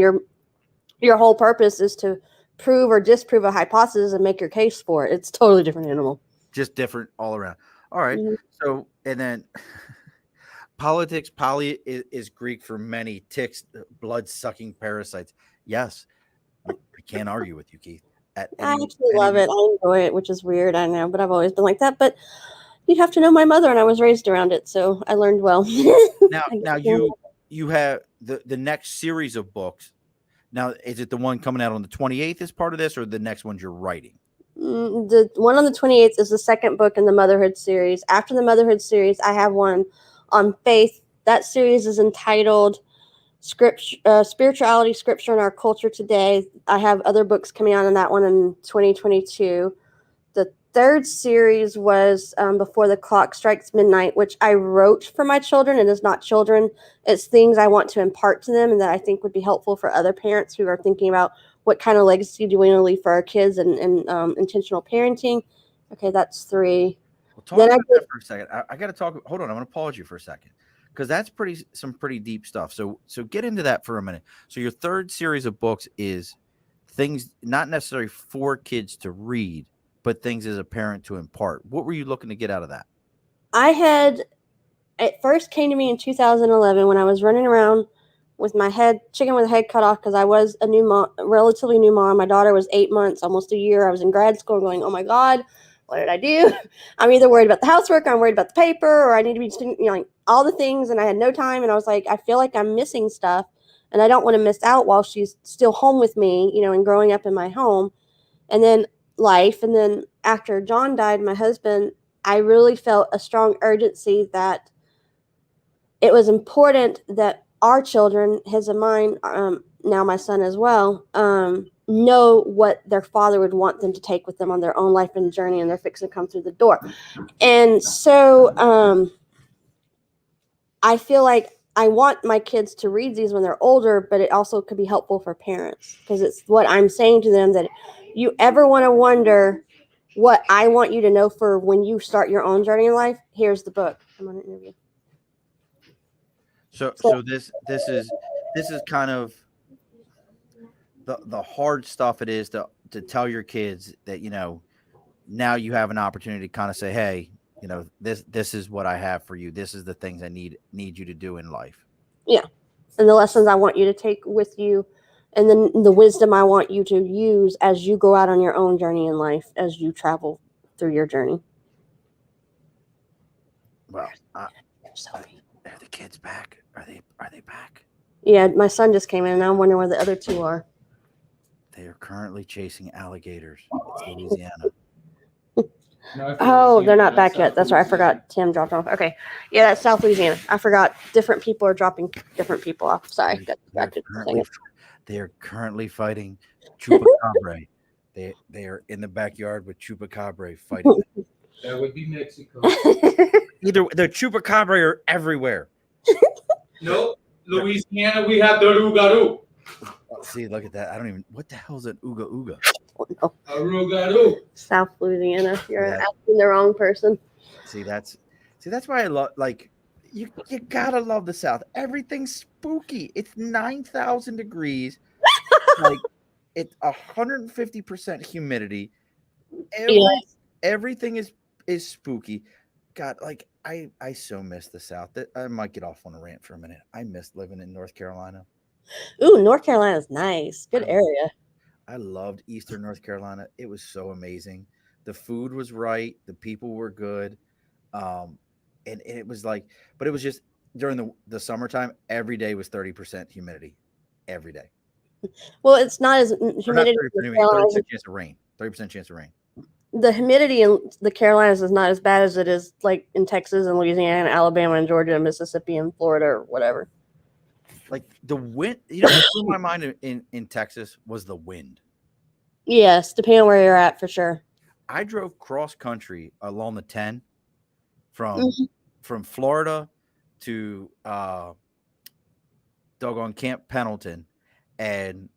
your whole purpose is to prove or disprove a hypothesis and make your case for it. It's a totally different animal. Just different all around. All right. So, and then politics, poly is Greek for many, ticks, blood-sucking parasites. Yes. I can't argue with you, Keith. I actually love it. I enjoy it, which is weird, I know, but I've always been like that. But you'd have to know my mother, and I was raised around it, so I learned well. Now you have the next series of books. Now, is it the one coming out on the 28th as part of this, or the next one you're writing? The one on the 28th is the second book in the Motherhood series. After the Motherhood series, I have one on faith. That series is entitled Spirituality, Scripture, and Our Culture Today. I have other books coming out on that one in 2022. The third series was Before the Clock Strikes Midnight, which I wrote for my children. It is not children. It's things I want to impart to them and that I think would be helpful for other parents who are thinking about what kind of legacy do we want to leave for our kids and intentional parenting. Okay, that's 3. Well, talk about that for a second. I got to talk. Hold on. I'm going to pause you for a second because that's some pretty deep stuff. So get into that for a minute. So your third series of books is things not necessarily for kids to read, but things as a parent to impart. What were you looking to get out of that? It first came to me in 2011 when I was running around with my chicken with a head cut off because I was a relatively new mom. My daughter was 8 months, almost a year. I was in grad school going, oh my God, what did I do? I'm either worried about the housework, or I'm worried about the paper, or I need to be, like all the things. And I had no time. And I was like, I feel like I'm missing stuff and I don't want to miss out while she's still home with me, and growing up in my home. And then life. And then after John died, my husband, I really felt a strong urgency that it was important that our children, his and mine, now my son as well, know what their father would want them to take with them on their own life and journey, and they're fixing to come through the door. And so I feel like I want my kids to read these when they're older, but it also could be helpful for parents because it's what I'm saying to them, that you ever want to wonder what I want you to know for when you start your own journey in life, here's the book. I'm on an interview. So this is kind of the hard stuff it is to tell your kids that, now you have an opportunity to kind of say, hey, this is what I have for you. This is the things I need you to do in life. Yeah. And the lessons I want you to take with you, and then the wisdom I want you to use as you go out on your own journey in life, as you travel through your journey. Well, are the kids back? Are they back? Yeah, my son just came in, and I'm wondering where the other 2 are. They are currently chasing alligators. It's Louisiana. Oh, they're not back yet. That's right. I forgot Tim dropped off. Okay. Yeah, that's South Louisiana. I forgot different people are dropping different people off. Sorry. They are currently fighting Chupacabra. They are in the backyard with Chupacabra fighting. That would be Mexico. Either the Chupacabra are everywhere. No, Louisiana, we have the Rougarou. See, look at that. I don't even. What the hell is an ooga ooga? A Rougarou. South Louisiana. You're asking the wrong person. See, that's why I love. Like, you gotta love the South. Everything's spooky. It's 9,000 degrees. Like, it's 150% humidity. Everything is spooky. God, like I so miss the South. I might get off on a rant for a minute. I miss living in North Carolina. Ooh, North Carolina's nice. Good area. I loved Eastern North Carolina. It was so amazing. The food was right. The people were good. And it was like, but it was just during the summertime, every day was 30% humidity. Every day. Well, it's not as humidity. 30% chance of rain. 30% chance of rain. The humidity in the Carolinas is not as bad as it is like in Texas and Louisiana, Alabama and Georgia and Mississippi and Florida or whatever. Like the wind, what blew my mind in Texas was the wind. Yes, depending on where you're at, for sure. I drove cross country along the 10 from Florida to doggone Camp Pendleton, and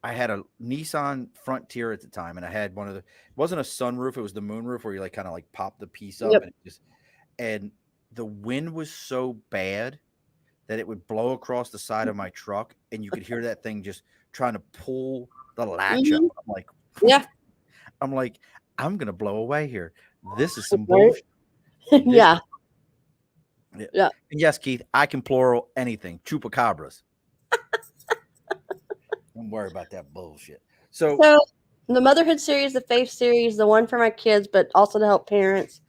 I had a Nissan Frontier at the time, and I had one of it wasn't a sunroof, it was the moonroof where you like kind of like pop the piece up. Yep. And the wind was so bad that it would blow across the side of my truck, and you could hear that thing just trying to pull the latch up. I'm like, yeah. I'm like, I'm gonna blow away here. This is some bullshit. Yeah. And yes, Keith, I can plural anything. Chupacabras. Don't worry about that bullshit. So the Motherhood series, the Faith series, the one for my kids, but also to help parents.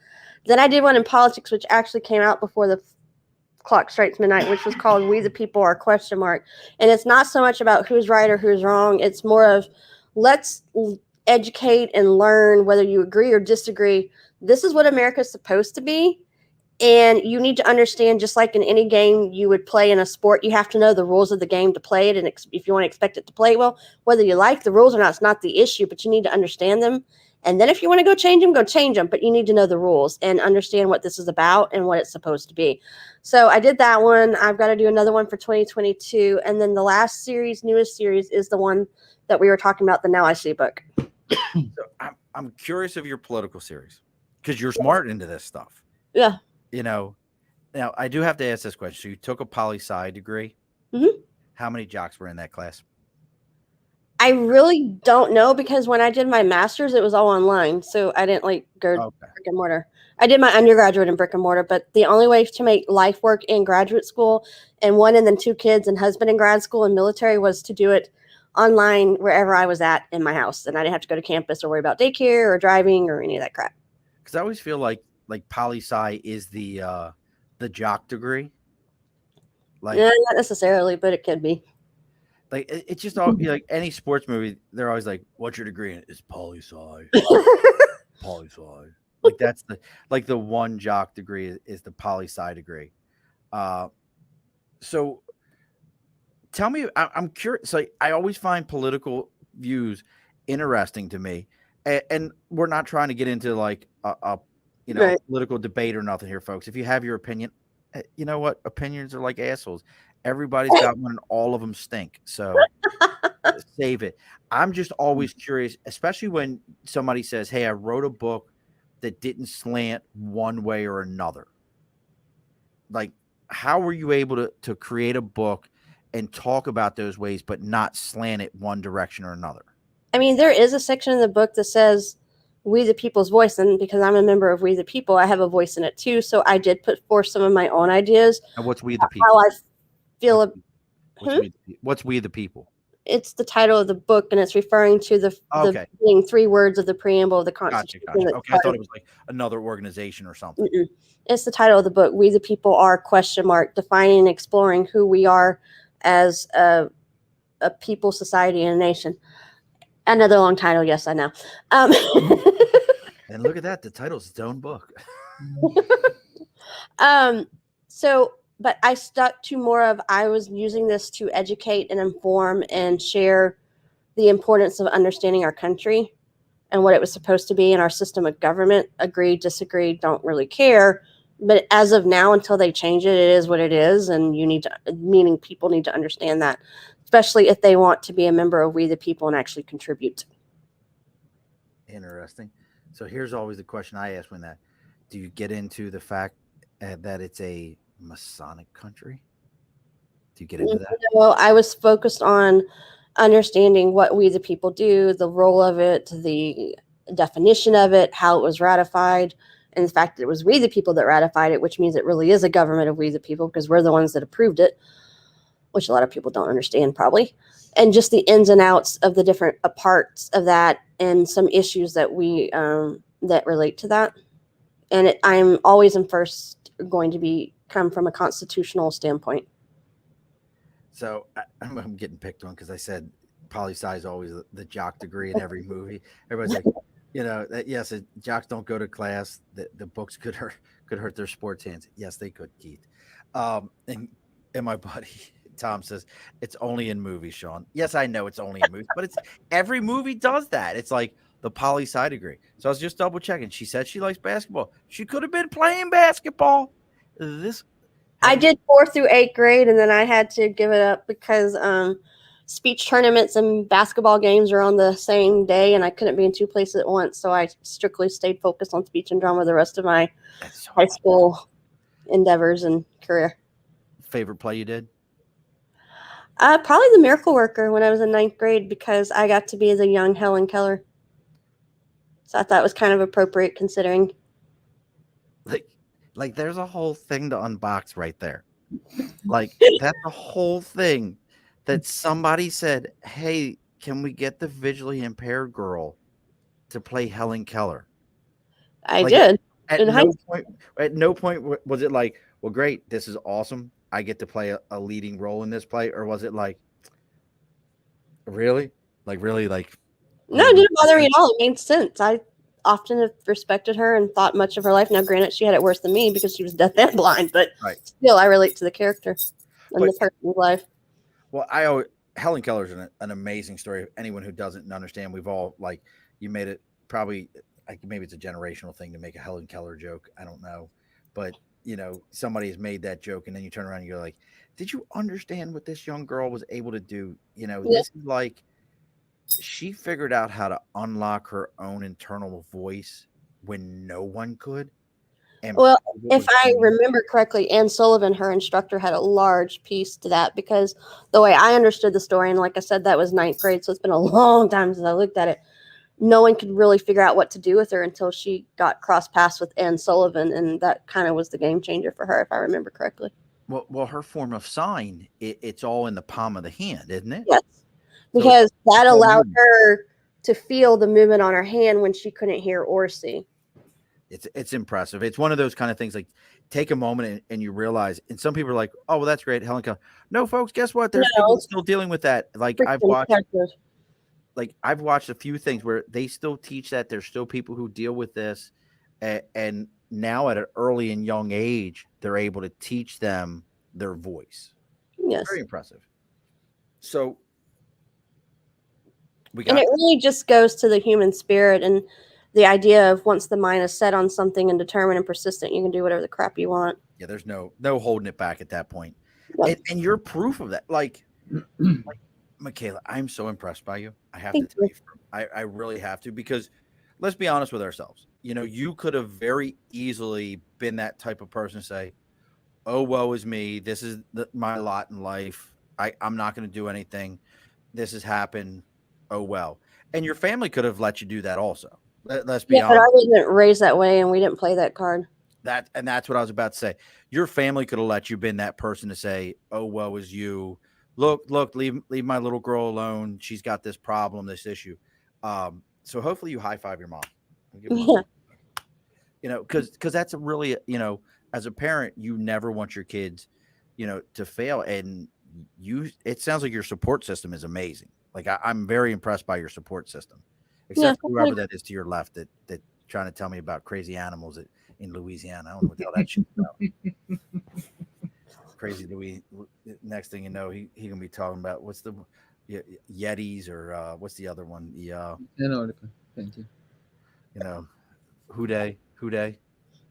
Then I did one in politics, which actually came out before the clock strikes midnight, which was called We the People Are ? And it's not so much about who's right or who's wrong. It's more of let's educate and learn, whether you agree or disagree. This is what America's supposed to be. And you need to understand, just like in any game you would play in a sport, you have to know the rules of the game to play it. And if you want to expect it to play well, whether you like the rules or not, it's not the issue, but you need to understand them. And then if you want to go change them, go change them. But you need to know the rules and understand what this is about and what it's supposed to be. So I did that one. I've got to do another one for 2022. And then the last series, newest series, is the one that we were talking about, the Now I See book. So I'm curious of your political series because you're smart into this stuff. Yeah. You know, now I do have to ask this question. So you took a poli-sci degree. Mm-hmm. How many jocks were in that class? I really don't know, because when I did my master's, it was all online. So I didn't go brick and mortar. I did my undergraduate in brick and mortar, but the only way to make life work in graduate school and then 2 kids and husband in grad school and military was to do it online wherever I was at in my house. And I didn't have to go to campus or worry about daycare or driving or any of that crap. Because I always feel like poli-sci is the jock degree. Like, not necessarily, but it could be. Like it's just all like any sports movie, they're always like, "What's your degree in?" It's poli-sci. Poli-sci. Like that's the one jock degree is the poli-sci degree. So tell me, I'm curious. Like I always find political views interesting to me, and we're not trying to get into like a right. Political debate or nothing here, folks. If you have your opinion, you know what? Opinions are like assholes. Everybody's got one and all of them stink. So save it. I'm just always curious, especially when somebody says, "Hey, I wrote a book that didn't slant one way or another." Like, how were you able to create a book and talk about those ways, but not slant it one direction or another? I mean, there is a section in the book that says "We the People's Voice," and because I'm a member of We the People, I have a voice in it too. So I did put forth some of my own ideas. And what's We the People? How I feel. What's We the People? It's the title of the book, and it's referring to the being 3 words of the preamble of the Constitution. Gotcha. Okay, I thought it was like another organization or something. Mm-mm. It's the title of the book. We the People are defining and exploring who we are as a people, society, and a nation. Another long title, yes, I know. And look at that, the title's its own book. But I stuck to more of, I was using this to educate and inform and share the importance of understanding our country and what it was supposed to be in our system of government. Agree, disagree, don't really care. But as of now, until they change it, it is what it is. And meaning people need to understand that, especially if they want to be a member of We the People and actually contribute. Interesting. So here's always the question I ask when that, do you get into the fact that it's a Masonic country? Do you get into that? Well, I was focused on understanding what We the People do, the role of it, the definition of it, how it was ratified, and the fact that it was We the People that ratified it, which means it really is a government of We the People because we're the ones that approved it, which a lot of people don't understand probably, and just the ins and outs of the different parts of that and some issues that we that relate to that. And I'm always first going to come from a constitutional standpoint. So I'm getting picked on because I said poli-sci is always the jock degree in every movie. Everybody's like, yes, jocks don't go to class. The books could hurt their sports hands. Yes, they could, Keith. And my buddy Tom says it's only in movies, Sean. Yes, I know it's only in movies, but every movie does that. It's like the poli-sci degree. So I was just double checking. She said she likes basketball. She could have been playing basketball. I did 4th through 8th grade, and then I had to give it up because speech tournaments and basketball games are on the same day, and I couldn't be in 2 places at once. So I strictly stayed focused on speech and drama the rest of my high school endeavors and career. Favorite play you did? Probably The Miracle Worker when I was in 9th grade because I got to be the young Helen Keller. So I thought it was kind of appropriate considering. Like there's a whole thing to unbox right there. Like that's a whole thing that somebody said, "Hey, can we get the visually impaired girl to play Helen Keller?" I did. At no point was it like, "Well, great, this is awesome. I get to play a leading role in this play," or was it like, "Really? Like really like?" No, it didn't bother me at all. It made sense. I often have respected her and thought much of her life. Now, granted, she had it worse than me because she was deaf and blind, but still, I relate to the character and the person's life. Well, Helen Keller's an amazing story. Anyone who doesn't understand, we've all you made it probably maybe it's a generational thing to make a Helen Keller joke. I don't know, but somebody has made that joke, and then you turn around and you're like, did you understand what this young girl was able to do? This is like she figured out how to unlock her own internal voice when no one could. And well, if I remember correctly, Anne Sullivan, her instructor, had a large piece to that because the way I understood the story, and like I said, that was 9th grade, so it's been a long time since I looked at it. No one could really figure out what to do with her until she got cross paths with Anne Sullivan, and that kind of was the game changer for her, if I remember correctly. Well, her form of sign, it's all in the palm of the hand, isn't it? Yes, because that allowed her to feel the movement on her hand when she couldn't hear or see. It's impressive. It's one of those kind of things, like take a moment and you realize, and some people are like, oh, well, that's great, Helen Keller. No, folks, guess what? There's people still dealing with that. Like I've watched a few things where they still teach that. There's still people who deal with this, and now at an early and young age, they're able to teach them their voice. Yes. Very impressive. So it really just goes to the human spirit and the idea of once the mind is set on something and determined and persistent, you can do whatever the crap you want. Yeah, there's no holding it back at that point. Yep. And you're proof of that. Like Michaela, I'm so impressed by you. I have to tell you, I really have to, because let's be honest with ourselves. You could have very easily been that type of person to say, oh, woe is me. This is my lot in life. I'm not going to do anything. This has happened. Oh, well. And your family could have let you do that also. Let's be honest. But I wasn't raised that way, and we didn't play that card. That's what I was about to say. Your family could have let you been that person to say, oh, woe is you. Look, leave my little girl alone. She's got this problem, this issue. So hopefully you high five your mom. Because that's a really, as a parent, you never want your kids, to fail. And it sounds like your support system is amazing. Like I'm very impressed by your support system, except whoever that is to your left that trying to tell me about crazy animals in Louisiana. I don't know what the hell that shit about. Crazy Louis. Next thing you know, he gonna be talking about what's the Yetis or what's the other one? Antarctica. Thank you. Who Day.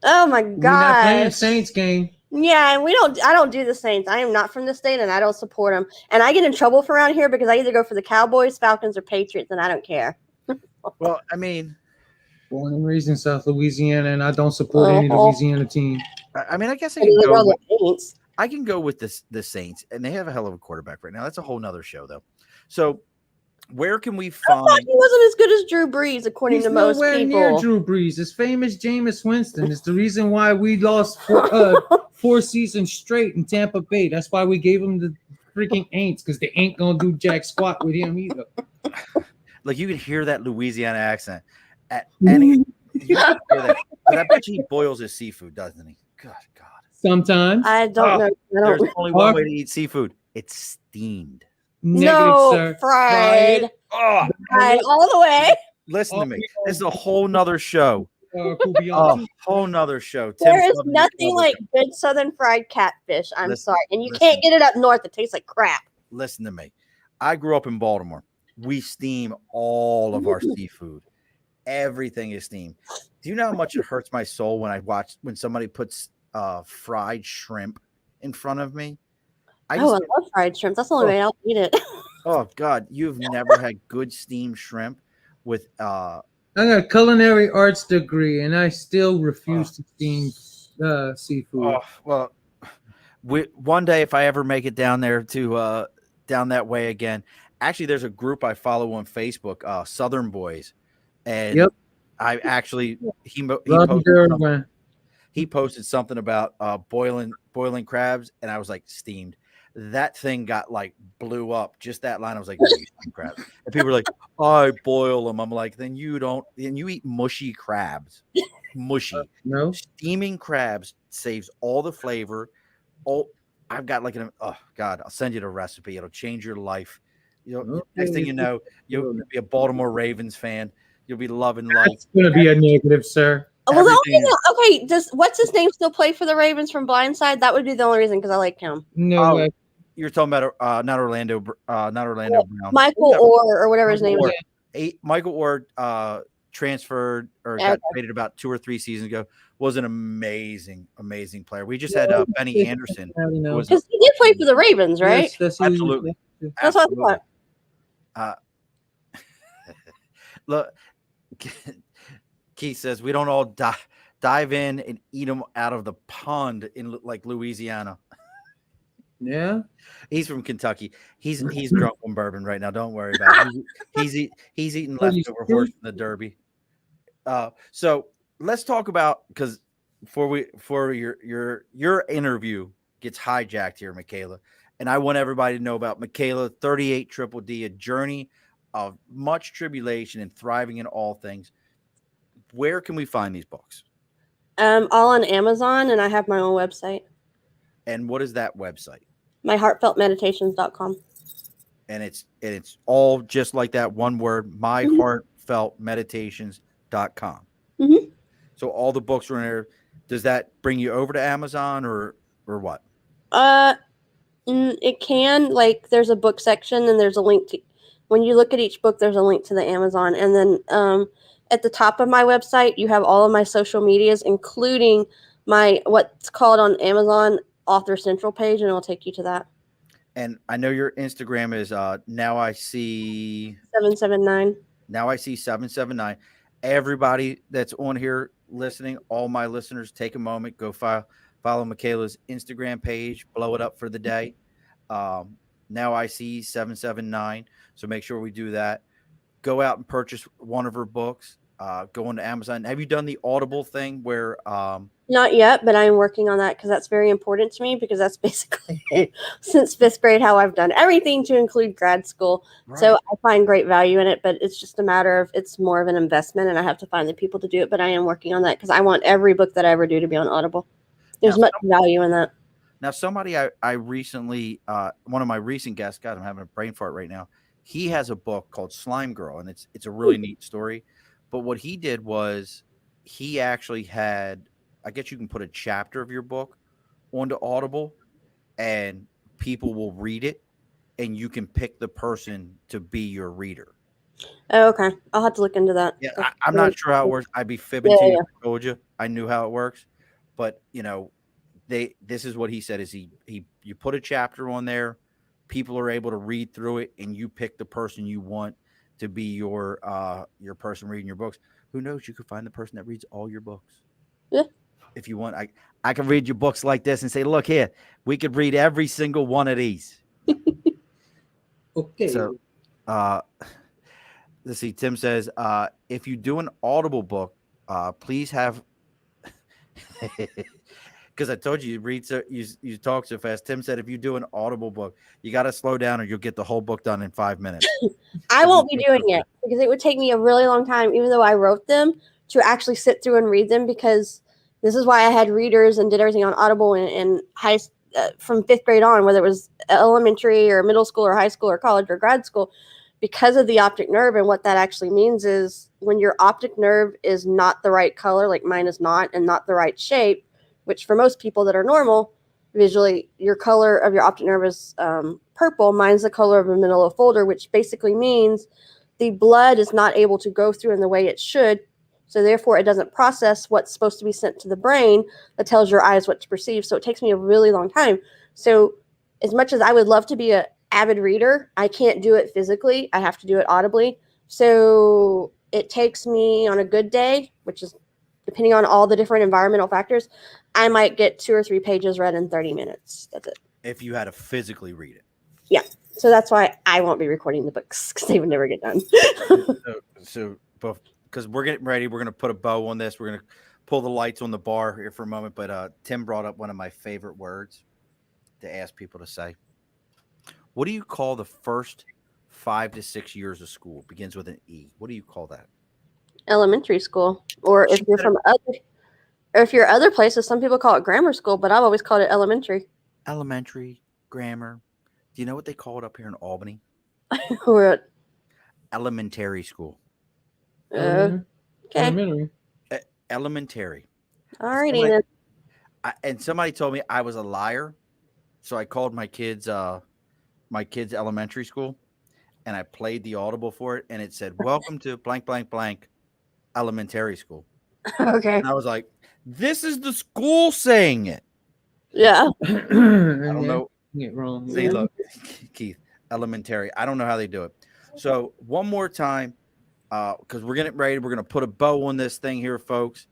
Oh my god! We're not playing Saints game. Yeah, and I don't do the Saints. I am not from the state, and I don't support them. And I get in trouble for around here because I either go for the Cowboys, Falcons, or Patriots, and I don't care. Well, I mean, born and raised in South Louisiana, and I don't support any Louisiana team. I mean, I guess I can go with the Saints, and they have a hell of a quarterback right now. That's a whole nother show, though. So, where can we find? I thought he wasn't as good as Drew Brees, according to most people. He's nowhere near Drew Brees. His famous Jameis Winston is the reason why we lost 4 seasons straight in Tampa Bay. That's why we gave him the freaking Aints, because they ain't gonna do jack squat with him either. Like you can hear that Louisiana accent at any. You can hear that, but I bet you he boils his seafood, doesn't he? God. Sometimes I don't know. There's only one way to eat seafood. It's steamed. Negative, sir. Fried. Fried all the way. Listen to me. This is a whole nother show. Whole nother show. There is nothing like good Southern fried catfish. I'm sorry. And you can't get it up north. It tastes like crap. Listen to me. I grew up in Baltimore. We steam all of our seafood. Everything is steamed. Do you know how much it hurts my soul when somebody puts fried shrimp in front of me? I love fried shrimp. That's the only way I'll eat it. Oh God, you've never had good steamed shrimp with I got a culinary arts degree, and I still refuse to steam seafood. Well, one day if I ever make it down there to down that way again, actually, there's a group I follow on Facebook, Southern Boys, and I actually he posted something about boiling crabs, and I was like, steamed. That thing got like blew up. Just that line, I was like, no, you steam crabs. And people were like, I boil them. I'm like, then you eat mushy crabs. Mushy. No. Steaming crabs saves all the flavor. I've got like oh God, I'll send you the recipe. It'll change your life. Next thing you know, you'll be a Baltimore Ravens fan. You'll be loving life. That's going to be a negative, sir. Well, the only Everything reason, okay, does what's his name still play for the Ravens from Blindside? That would be the only reason because I like him. No Oh, way. You're talking about not Orlando Brown. Michael Yeah. Orr or whatever his name Michael is. Orr. Michael Orr transferred or Yeah, got okay. traded about 2 or 3 seasons ago. Was an amazing player. We just had Benny Anderson. Who was Because he did play for the Ravens, right? Yes, that's Absolutely. That's what I thought. Look, Keith says we don't all dive in and eat them out of the pond in like Louisiana. Yeah. He's from Kentucky. He's drunk on bourbon right now. Don't worry about it. He's eating leftover horse from the Derby. So let's talk about, because before your interview gets hijacked here, Michaela, and I want everybody to know about Michaela 38 Triple D, a journey of much tribulation and thriving in all things. Where can we find these books? All on Amazon, and I have my own website. And what is that website? myheartfeltmeditations.com. And it's all just like that, one word, myheartfeltmeditations.com. Mm-hmm. So all the books are in there. Does that bring you over to Amazon or what? It can, like, there's a book section and there's a link to, when you look at each book, there's a link to the Amazon. And then at the top of my website, you have all of my social medias, including my, what's called on Amazon, Author Central page, and it'll take you to that. And I know your Instagram is now I see 779. Now I see 779. Everybody that's on here listening, all my listeners, take a moment, go follow Michaela's Instagram page, blow it up for the day. Now I see 779. So make sure we do that. Go out and purchase one of her books. Go into Amazon. Have you done the Audible thing where Not yet, but I'm working on that because that's very important to me, because that's basically since 5th grade how I've done everything to include grad school. Right. So I find great value in it, but it's just a matter of, it's more of an investment and I have to find the people to do it. But I am working on that because I want every book that I ever do to be on Audible. There's much value in that. Now, somebody I recently, one of my recent guests, God, I'm having a brain fart right now. He has a book called Slime Girl, and it's a really neat story. But what he did was he actually had, I guess you can put a chapter of your book onto Audible and people will read it and you can pick the person to be your reader. Oh, okay. I'll have to look into that. Yeah, I'm not sure how it works. I'd be fibbing to you if I told you I knew how it works. But, this is what he said is you put a chapter on there, people are able to read through it, and you pick the person you want to be your person reading your books. Who knows? You could find the person that reads all your books. Yeah. If you want, I can read your books like this and say, look here, we could read every single one of these. Okay. So, let's see. Tim says, if you do an Audible book, please have, because I told you read so you talk so fast. Tim said, if you do an Audible book, you got to slow down or you'll get the whole book done in 5 minutes. I won't be doing it because it would take me a really long time, even though I wrote them, to actually sit through and read them, because this is why I had readers and did everything on Audible and from 5th grade on, whether it was elementary or middle school or high school or college or grad school, because of the optic nerve. And what that actually means is when your optic nerve is not the right color, like mine is not, and not the right shape, which for most people that are normal visually, your color of your optic nerve is purple. Mine's the color of a manila folder, which basically means the blood is not able to go through in the way it should. So therefore, it doesn't process what's supposed to be sent to the brain that tells your eyes what to perceive. So it takes me a really long time. So as much as I would love to be an avid reader, I can't do it physically. I have to do it audibly. So it takes me, on a good day, which is depending on all the different environmental factors, I might get 2 or 3 pages read in 30 minutes. That's it. If you had to physically read it. Yeah. So that's why I won't be recording the books, because they would never get done. Because we're getting ready, we're going to put a bow on this. We're going to pull the lights on the bar here for a moment. But Tim brought up one of my favorite words to ask people to say. What do you call the first 5 to 6 years of school? It begins with an E. What do you call that? Elementary school. Or if you're from other places, some people call it grammar school, but I've always called it elementary. Elementary, grammar. Do you know what they call it up here in Albany? Or Elementary school. Okay. Elementary. Elementary. Alrighty Somebody- then. and somebody told me I was a liar, so I called my kids' elementary school, and I played the audible for it, and it said, "Welcome to blank blank blank elementary school." Okay. And I was like, "This is the school saying it." Yeah. I don't know. Get wrong. See, look, Keith, elementary. I don't know how they do it. So one more time, because we're getting ready. We're gonna put a bow on this thing here, folks.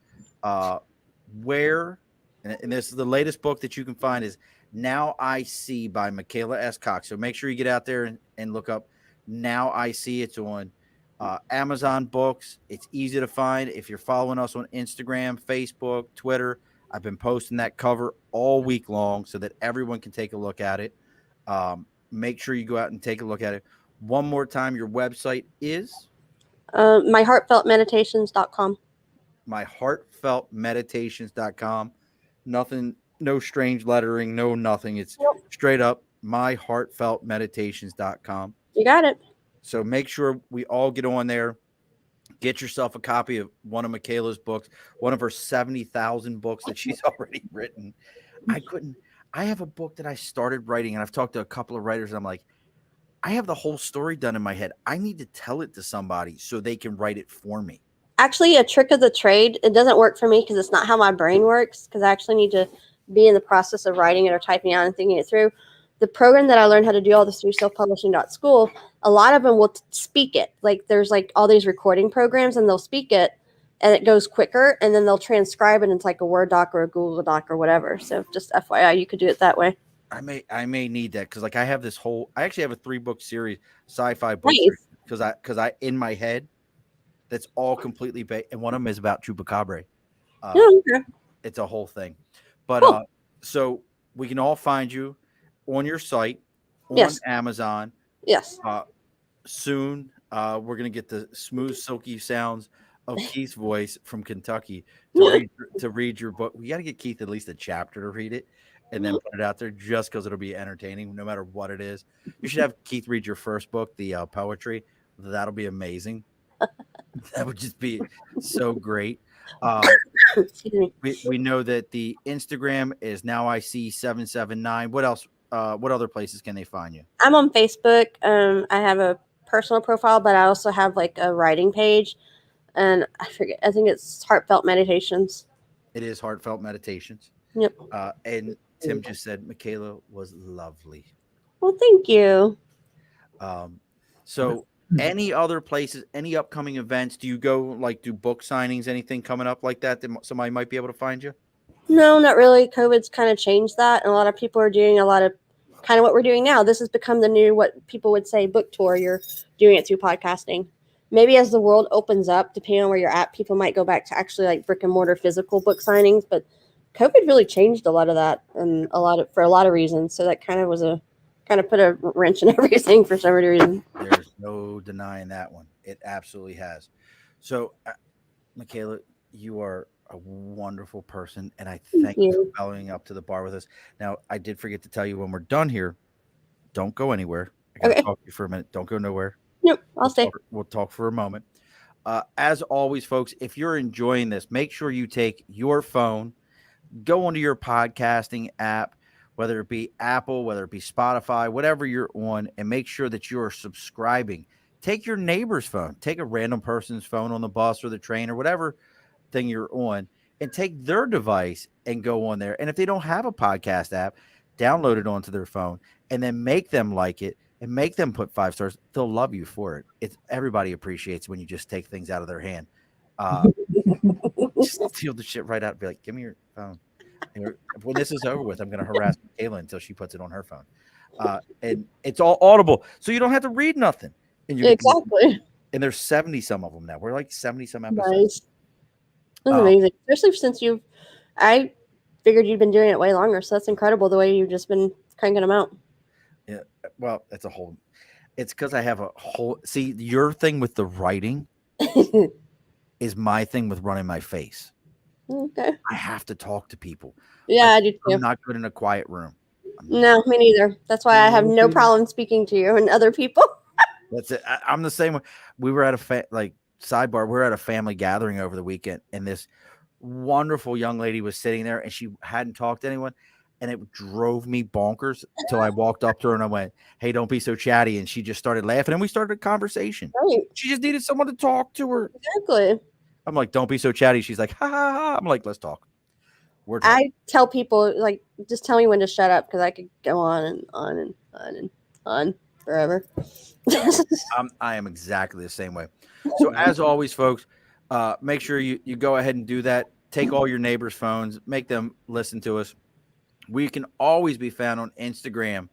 Where, and this is the latest book that you can find is Now I See by Michaela S Cox. So make sure you get out there and look up Now I See. It's on Amazon Books. It's easy to find. If you're following us on Instagram, Facebook, Twitter, I've been posting that cover all week long so that everyone can take a look at it. Make sure you go out and take a look at it. One more time, your website is myheartfeltmeditations.com. myheartfeltmeditations.com. Nothing, no strange lettering, no nothing. It's straight up myheartfeltmeditations.com. You got it. So make sure we all get on there. Get yourself a copy of one of Michaela's books, one of her 70,000 books that she's already written. I have a book that I started writing, and I've talked to a couple of writers, and I'm like, I have the whole story done in my head. I need to tell it to somebody so they can write it for me. Actually, a trick of the trade. It doesn't work for me because it's not how my brain works, because I actually need to be in the process of writing it or typing out and thinking it through. The program that I learned how to do all this through selfpublishing.school, a lot of them will speak it. Like there's like all these recording programs and they'll speak it and it goes quicker, and then they'll transcribe it into like a Word doc or a Google doc or whatever. So just FYI, you could do it that way. I may need that because like I actually have a 3-book series, sci-fi book Nice. because I in my head that's all completely based, and one of them is about Chupacabra. Okay. It's a whole thing. But Cool. so we can all find you on your site, on Yes. Amazon. Yes. Soon, we're gonna get the smooth, silky sounds of Keith's voice from Kentucky to read your book. We got to get Keith at least a chapter to read it, and then put it out there just because it'll be entertaining, no matter what it is. You should have Keith read your first book, the poetry. That'll be amazing. That would just be so great. Excuse me. We know that the Instagram is Now I See 779. What else? What other places can they find you? I'm on Facebook. I have a personal profile, but I also have like a writing page, and I forget. I think it's Heartfelt Meditations. It is Heartfelt Meditations. Yep. And Tim just said Michaela was lovely. Well, thank you. So any other places, any upcoming events? Do you go like do book signings, anything coming up like that somebody might be able to find you? No, not really. COVID's kind of changed that, and a lot of people are doing a lot of kind of what we're doing now. This has become the new, what people would say, book tour. You're doing it through podcasting. Maybe as the world opens up, depending on where you're at, people might go back to actually like brick and mortar physical book signings. But COVID really changed a lot of that, and for a lot of reasons. So that kind of put a wrench in everything for some reason. There's no denying that one. It absolutely has. So, Michaela, you are a wonderful person, and I thank you for following up to the bar with us. Now, I did forget to tell you when we're done here, don't go anywhere. I gotta talk to you for a minute. Don't go nowhere. Nope, I'll stay. We'll talk for a moment. As always, folks, if you're enjoying this, make sure you take your phone, go onto your podcasting app, whether it be Apple, whether it be Spotify, whatever you're on, and make sure that you're subscribing. Take your neighbor's phone, take a random person's phone on the bus or the train or whatever thing you're on, and take their device and go on there. And if they don't have a podcast app, download it onto their phone and then make them like it and make them put 5 stars. They'll love you for it. Everybody appreciates when you just take things out of their hand. Just steal the shit right out and be like, give me your phone. And when this is over with, I'm going to harass Michaela until she puts it on her phone. And it's all audible, so you don't have to read nothing. And Exactly. And there's 70 some of them now. We're like 70 some episodes. Nice. That's amazing, especially since I figured you'd been doing it way longer. So that's incredible the way you've just been cranking them out. Yeah. Well, it's because I have a whole, see, your thing with the writing is my thing with running my face. Okay. I have to talk to people. Yeah, I do too. I'm not good in a quiet room. No, me neither. That's why I have no problem speaking to you and other people. That's it. I'm the same way. We were at sidebar, we're at a family gathering over the weekend, and this wonderful young lady was sitting there, and she hadn't talked to anyone, and it drove me bonkers until I walked up to her and I went, "Hey, don't be so chatty." And she just started laughing, and we started a conversation. Right. She just needed someone to talk to her. Exactly. I'm like, "Don't be so chatty." She's like, "Ha ha ha." I'm like, "Let's talk." We're done. I tell people, like, just tell me when to shut up because I could go on and on and on and on forever. I am exactly the same way. So as always, folks, make sure you go ahead and do that. Take all your neighbors' phones, make them listen to us. We can always be found on Instagram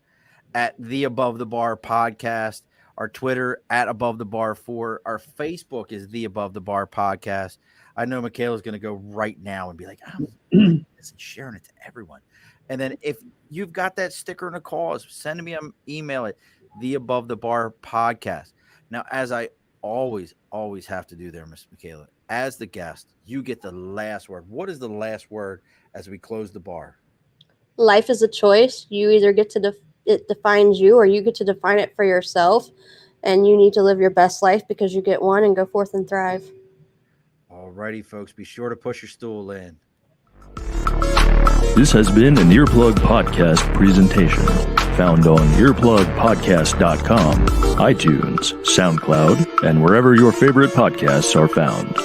at the Above the Bar Podcast, our Twitter at Above the Bar 4. Our Facebook is the Above the Bar Podcast. I know Michaela's going to go right now and be like, I'm this and sharing it to everyone. And then if you've got that sticker in a cause, send me an email at the Above the Bar Podcast. Now, as I always have to do there, Miss Michaela, as the guest, you get the last word. What is the last word as we close the bar? Life is a choice. You either get to it defines you, or you get to define it for yourself, and you need to live your best life because you get one, and go forth and thrive. All righty, folks, be sure to push your stool in. This has been an Earplug Podcast presentation, found on earplugpodcast.com, iTunes, SoundCloud, and wherever your favorite podcasts are found.